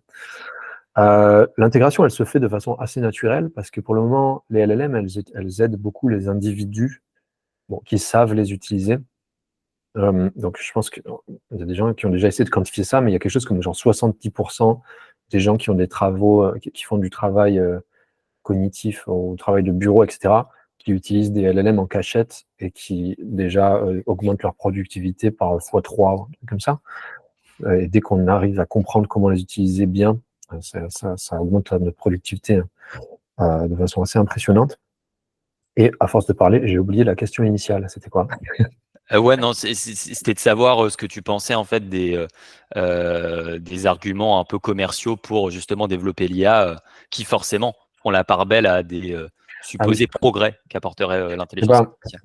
Speaker 1: L'intégration, elle se fait de façon assez naturelle parce que pour le moment, les LLM, elles aident beaucoup les individus qui savent les utiliser. Donc, je pense qu'il y a des gens qui ont déjà essayé de quantifier ça, mais il y a quelque chose comme genre 70% des gens qui ont des travaux, qui font du travail cognitif ou travail de bureau, etc., qui utilisent des LLM en cachette et qui déjà augmentent leur productivité par x3, comme ça. Et dès qu'on arrive à comprendre comment les utiliser bien, ça augmente notre productivité de façon assez impressionnante. Et à force de parler, j'ai oublié la question initiale. C'était quoi?
Speaker 3: Ouais, non, c'était de savoir ce que tu pensais en fait des arguments un peu commerciaux pour justement développer l'IA, qui forcément font la part belle à des
Speaker 1: Ah oui.
Speaker 3: supposés progrès qu'apporterait
Speaker 1: Eh
Speaker 3: l'intelligence
Speaker 1: ben,
Speaker 3: artificielle.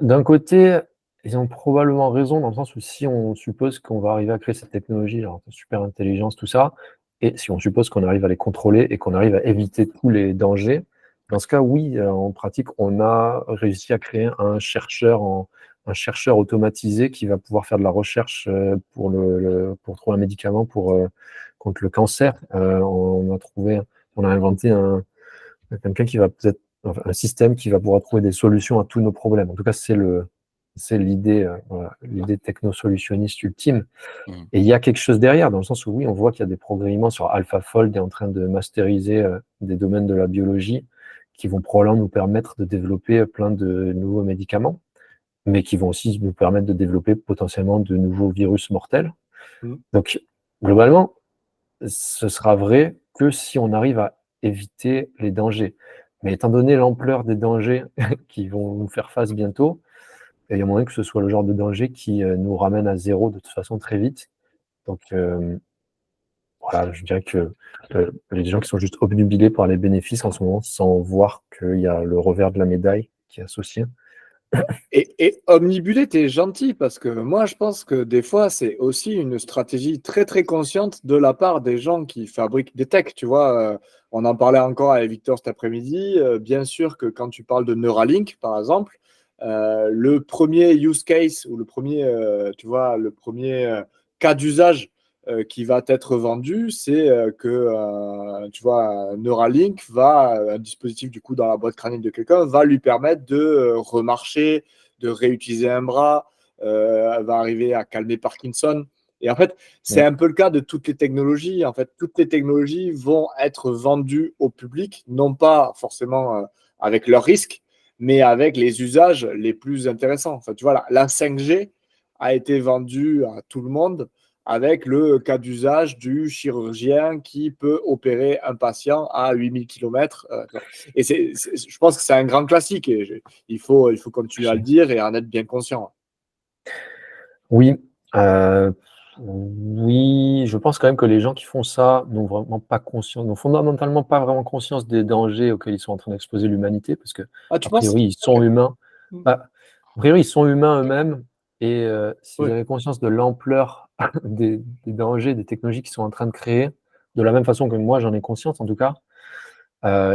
Speaker 1: d'un côté, ils ont probablement raison dans le sens où si on suppose qu'on va arriver à créer cette technologie, genre super intelligence, tout ça, et si on suppose qu'on arrive à les contrôler et qu'on arrive à éviter tous les dangers, dans ce cas, oui, en pratique, on a réussi à créer un chercheur automatisé qui va pouvoir faire de la recherche pour trouver un médicament contre le cancer. On a inventé quelqu'un qui va peut-être, enfin, un système qui va pouvoir trouver des solutions à tous nos problèmes. En tout cas, c'est l'idée, voilà, l'idée technosolutionniste ultime. Et il y a quelque chose derrière, dans le sens où oui, on voit qu'il y a des progrès immenses. Sur AlphaFold est en train de masteriser des domaines de la biologie qui vont probablement nous permettre de développer plein de nouveaux médicaments, mais qui vont aussi nous permettre de développer potentiellement de nouveaux virus mortels. Donc, globalement, ce sera vrai que si on arrive à éviter les dangers. Mais étant donné l'ampleur des dangers qui vont nous faire face bientôt, il y a moyen que ce soit le genre de danger qui nous ramène à zéro de toute façon très vite. Donc, voilà, je dirais que les gens qui sont juste obnubilés par les bénéfices en ce moment, sans voir qu'il y a le revers de la médaille qui est associé.
Speaker 2: Et omnibulé, t'es gentil parce que moi, je pense que des fois, c'est aussi une stratégie très, très consciente de la part des gens qui fabriquent des techs. Tu vois, on en parlait encore avec Victor cet après-midi. Bien sûr que quand tu parles de Neuralink, par exemple, le premier use case ou le premier, tu vois, le premier cas d'usage qui va être vendu, c'est que, tu vois, Neuralink un dispositif du coup dans la boîte crânienne de quelqu'un va lui permettre de remarcher, de réutiliser un bras, va arriver à calmer Parkinson. Et en fait, c'est un peu le cas de toutes les technologies. En fait, toutes les technologies vont être vendues au public, non pas forcément avec leurs risques, mais avec les usages les plus intéressants. Enfin, tu vois, la 5G a été vendue à tout le monde avec le cas d'usage du chirurgien qui peut opérer un patient à 8000 km. Et je pense que c'est un grand classique. Et il faut continuer à le dire et en être bien conscient.
Speaker 1: Oui. Oui, je pense quand même que les gens qui font ça n'ont fondamentalement pas vraiment conscience des dangers auxquels ils sont en train d'exposer l'humanité, parce que,
Speaker 2: Ah, tu
Speaker 1: a
Speaker 2: penses?
Speaker 1: priori, ils sont
Speaker 2: Ok.
Speaker 1: humains.
Speaker 2: Mm.
Speaker 1: Bah, a priori, ils sont humains eux-mêmes, et s'ils
Speaker 2: Ouais.
Speaker 1: avaient conscience de l'ampleur des dangers, des technologies qu'ils sont en train de créer, de la même façon que moi j'en ai conscience en tout cas,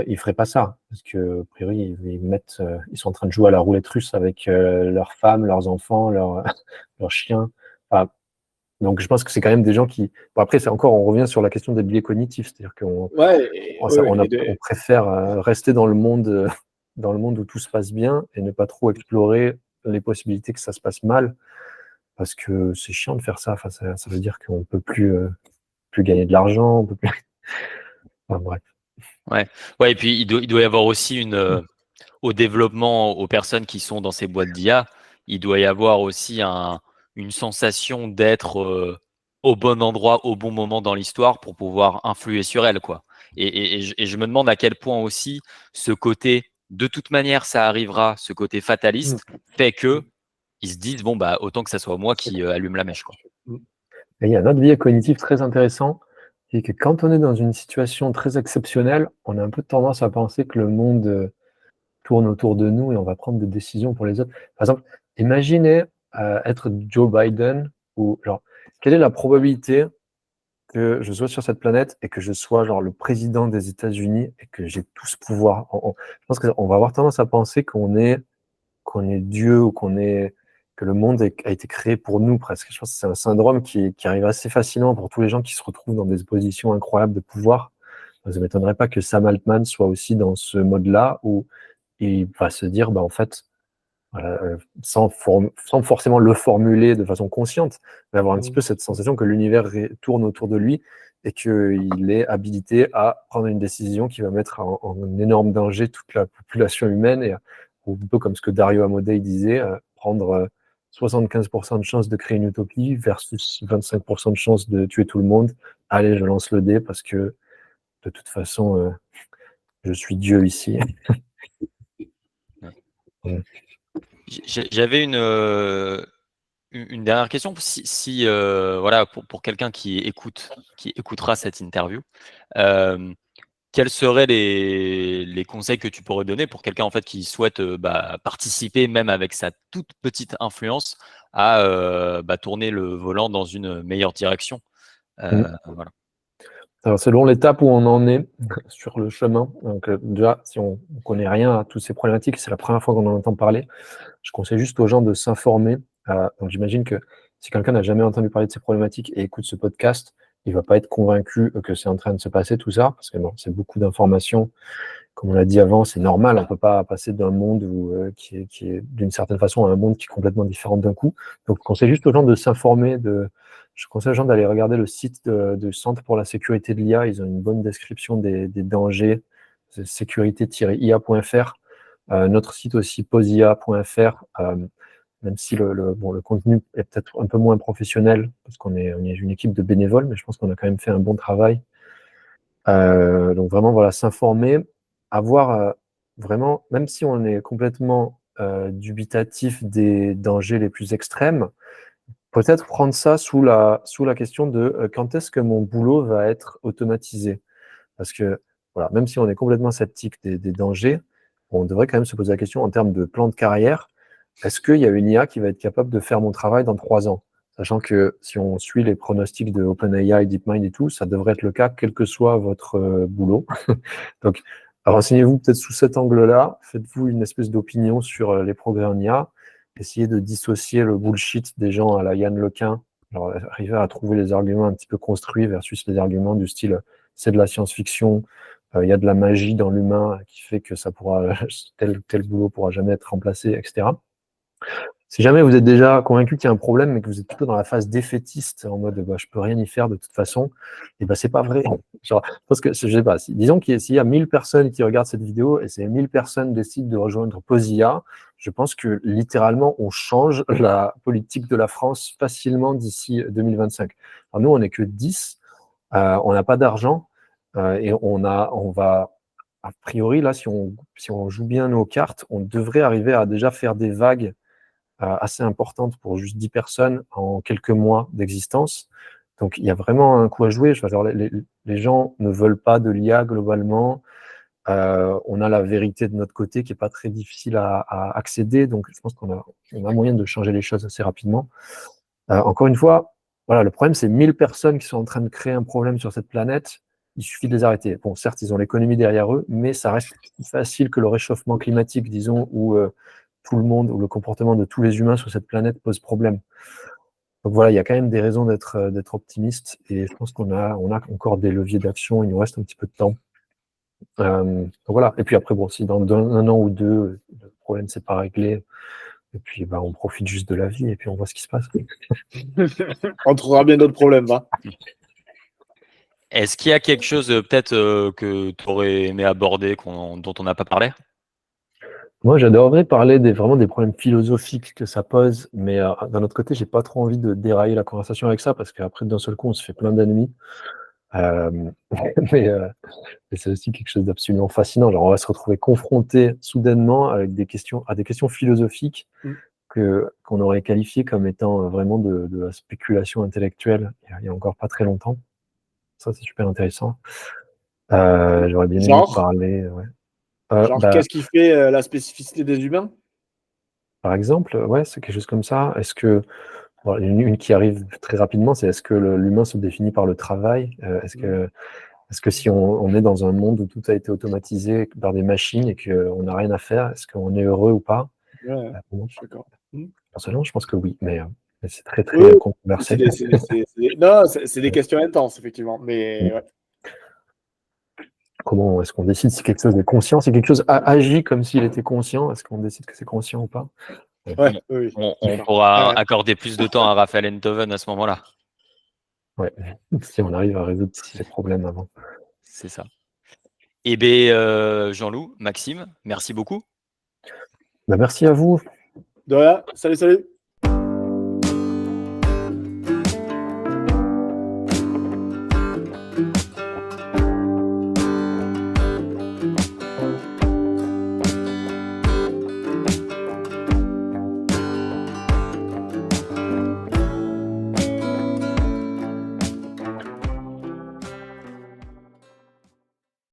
Speaker 1: ils feraient pas ça, parce que, a priori, ils sont en train de jouer à la roulette russe avec leurs femmes, leurs enfants, leurs chiens. Enfin, donc, je pense que c'est quand même des gens qui. Bon, après, on revient sur la question des biais cognitifs, c'est-à-dire qu'on
Speaker 2: Ouais,
Speaker 1: on préfère rester dans le monde où tout se passe bien et ne pas trop explorer les possibilités que ça se passe mal, parce que c'est chiant de faire ça. Enfin, ça veut dire qu'on peut plus gagner de l'argent, on peut plus. Enfin, bref.
Speaker 3: Ouais, et puis il doit y avoir aussi au développement, aux personnes qui sont dans ces boîtes d'IA, il doit y avoir aussi une sensation d'être au bon endroit, au bon moment dans l'histoire pour pouvoir influer sur elle, quoi. Et je me demande à quel point aussi ce côté, de toute manière, ça arrivera, ce côté
Speaker 2: Mm.
Speaker 3: fataliste, fait que ils se disent, bon, bah, autant que ça soit moi qui allume la mèche, quoi.
Speaker 2: Mm.
Speaker 1: Et il y a un autre biais cognitif très intéressant, c'est que quand on est dans une situation très exceptionnelle, on a un peu tendance à penser que le monde tourne autour de nous et on va prendre des décisions pour les autres. Par exemple, imaginez être Joe Biden ou genre, quelle est la probabilité que je sois sur cette planète et que je sois genre le président des États-Unis et que j'ai tout ce pouvoir. Je pense qu'on va avoir tendance à penser qu'on est Dieu ou que le monde a été créé pour nous presque. Je pense que c'est un syndrome qui arrive assez facilement pour tous les gens qui se retrouvent dans des positions incroyables de pouvoir. Ça ne m'étonnerait pas que Sam Altman soit aussi dans ce mode-là où il va se dire, bah, en fait, voilà, sans forcément le formuler de façon consciente, mais avoir un petit
Speaker 2: Mm.
Speaker 1: peu cette sensation que l'univers tourne autour de lui et qu'il est habilité à prendre une décision qui va mettre en énorme danger toute la population humaine, et un peu comme ce que Dario Amodei disait, prendre 75% de chances de créer une utopie versus 25% de chances de tuer tout le monde. Allez, je lance le dé parce que de toute façon, je suis Dieu ici.
Speaker 3: Ouais.
Speaker 1: Voilà.
Speaker 3: J'avais une dernière question. Voilà, pour quelqu'un qui écoutera cette interview, euh, quels seraient les conseils que tu pourrais donner pour quelqu'un en fait qui souhaite participer, même avec sa toute petite influence, à tourner le volant dans une meilleure direction? Voilà.
Speaker 1: Alors, selon l'étape où on en est sur le chemin, donc déjà, si on ne connaît rien à toutes ces problématiques, c'est la première fois qu'on en entend parler, je conseille juste aux gens de s'informer. Donc, j'imagine que si quelqu'un n'a jamais entendu parler de ces problématiques et écoute ce podcast, il ne va pas être convaincu que c'est en train de se passer tout ça, parce que bon, c'est beaucoup d'informations. Comme on l'a dit avant, c'est normal, on ne peut pas passer d'un monde qui est d'une certaine façon à un monde qui est complètement différent d'un coup. Donc, je conseille juste aux gens de s'informer. Je conseille aux gens d'aller regarder le site du Centre pour la sécurité de l'IA. Ils ont une bonne description des dangers, c'est sécurité-ia.fr. Notre site aussi, posia.fr, même si le contenu est peut-être un peu moins professionnel, parce on est une équipe de bénévoles, mais je pense qu'on a quand même fait un bon travail. Donc vraiment, voilà, s'informer, avoir vraiment, même si on est complètement dubitatif des dangers les plus extrêmes, peut-être prendre ça sous la question de quand est-ce que mon boulot va être automatisé. Parce que, voilà, même si on est complètement sceptique des dangers, on devrait quand même se poser la question en termes de plan de carrière, est-ce qu'il y a une IA qui va être capable de faire mon travail dans 3 ans? Sachant que si on suit les pronostics de OpenAI, DeepMind et tout, ça devrait être le cas, quel que soit votre boulot. Donc, renseignez-vous peut-être sous cet angle-là, faites-vous une espèce d'opinion sur les progrès en IA, essayez de dissocier le bullshit des gens à la Yann Lequin, alors arriver à trouver les arguments un petit peu construits versus les arguments du style c'est de la science-fiction, il y a de la magie dans l'humain qui fait que ça pourra tel boulot pourra jamais être remplacé, etc. Si jamais vous êtes déjà convaincu qu'il y a un problème, mais que vous êtes plutôt dans la phase défaitiste, en mode bah, je peux rien y faire de toute façon, et ben c'est pas vrai. Genre, parce que je sais pas, disons s'il y a 1000 personnes qui regardent cette vidéo et ces 1000 personnes décident de rejoindre Posia, je pense que littéralement on change la politique de la France facilement d'ici 2025. Alors nous, on n'est que 10, on n'a pas d'argent et on va a priori là, si on joue bien nos cartes, on devrait arriver à déjà faire des vagues assez importante pour juste 10 personnes en quelques mois d'existence. Donc, il y a vraiment un coup à jouer. Les gens ne veulent pas de l'IA globalement. On a la vérité de notre côté qui n'est pas très difficile à accéder. Donc, je pense qu'on a moyen de changer les choses assez rapidement. Encore une fois, voilà, le problème, c'est 1000 personnes qui sont en train de créer un problème sur cette planète. Il suffit de les arrêter. Bon, certes, ils ont l'économie derrière eux, mais ça reste plus facile que le réchauffement climatique, disons, où tout le monde, ou le comportement de tous les humains sur cette planète pose problème. Donc voilà, il y a quand même des raisons d'être optimiste, et je pense qu'on a encore des leviers d'action. Il nous reste un petit peu de temps. Donc voilà. Et puis après, bon, si dans un an ou deux, le problème s'est pas réglé, et puis on profite juste de la vie, et puis on voit ce qui se passe.
Speaker 2: On trouvera bien d'autres problèmes, va.
Speaker 3: Est-ce qu'il y a quelque chose peut-être que tu aurais aimé aborder dont on n'a pas parlé?
Speaker 1: Moi, j'adorerais parler vraiment des problèmes philosophiques que ça pose, mais d'un autre côté, j'ai pas trop envie de dérailler la conversation avec ça, parce qu'après, d'un seul coup, on se fait plein d'ennemis. Mais c'est aussi quelque chose d'absolument fascinant. Genre, on va se retrouver confronté soudainement avec des questions philosophiques qu'on aurait qualifiées comme étant vraiment de la spéculation intellectuelle il y a encore pas très longtemps. Ça, c'est super intéressant. J'aurais bien aimé parler. Ouais.
Speaker 2: Qu'est-ce qui fait la spécificité des humains?
Speaker 1: Par exemple, ouais, c'est quelque chose comme ça. Est-ce que une qui arrive très rapidement, c'est est-ce que l'humain se définit par le travail? Est-ce que si on est dans un monde où tout a été automatisé par des machines et qu'on n'a rien à faire, est-ce qu'on est heureux ou pas?
Speaker 2: Ouais, je suis d'accord.
Speaker 1: Personnellement, je pense que oui, mais c'est très, très controversé.
Speaker 2: Non, c'est des questions intenses, effectivement. Mais ouais.
Speaker 1: Comment est-ce qu'on décide si quelque chose est conscient, si quelque chose agit comme s'il était conscient? Est-ce qu'on décide que c'est conscient ou pas?
Speaker 2: Ouais, oui.
Speaker 3: On pourra accorder plus de temps à Raphaël Enthoven à ce moment-là.
Speaker 1: Ouais, si on arrive à résoudre tous ces problèmes avant.
Speaker 3: C'est ça. Eh bien, Jean-Loup, Maxime, merci beaucoup.
Speaker 1: Merci à vous.
Speaker 2: De rien. Salut, salut.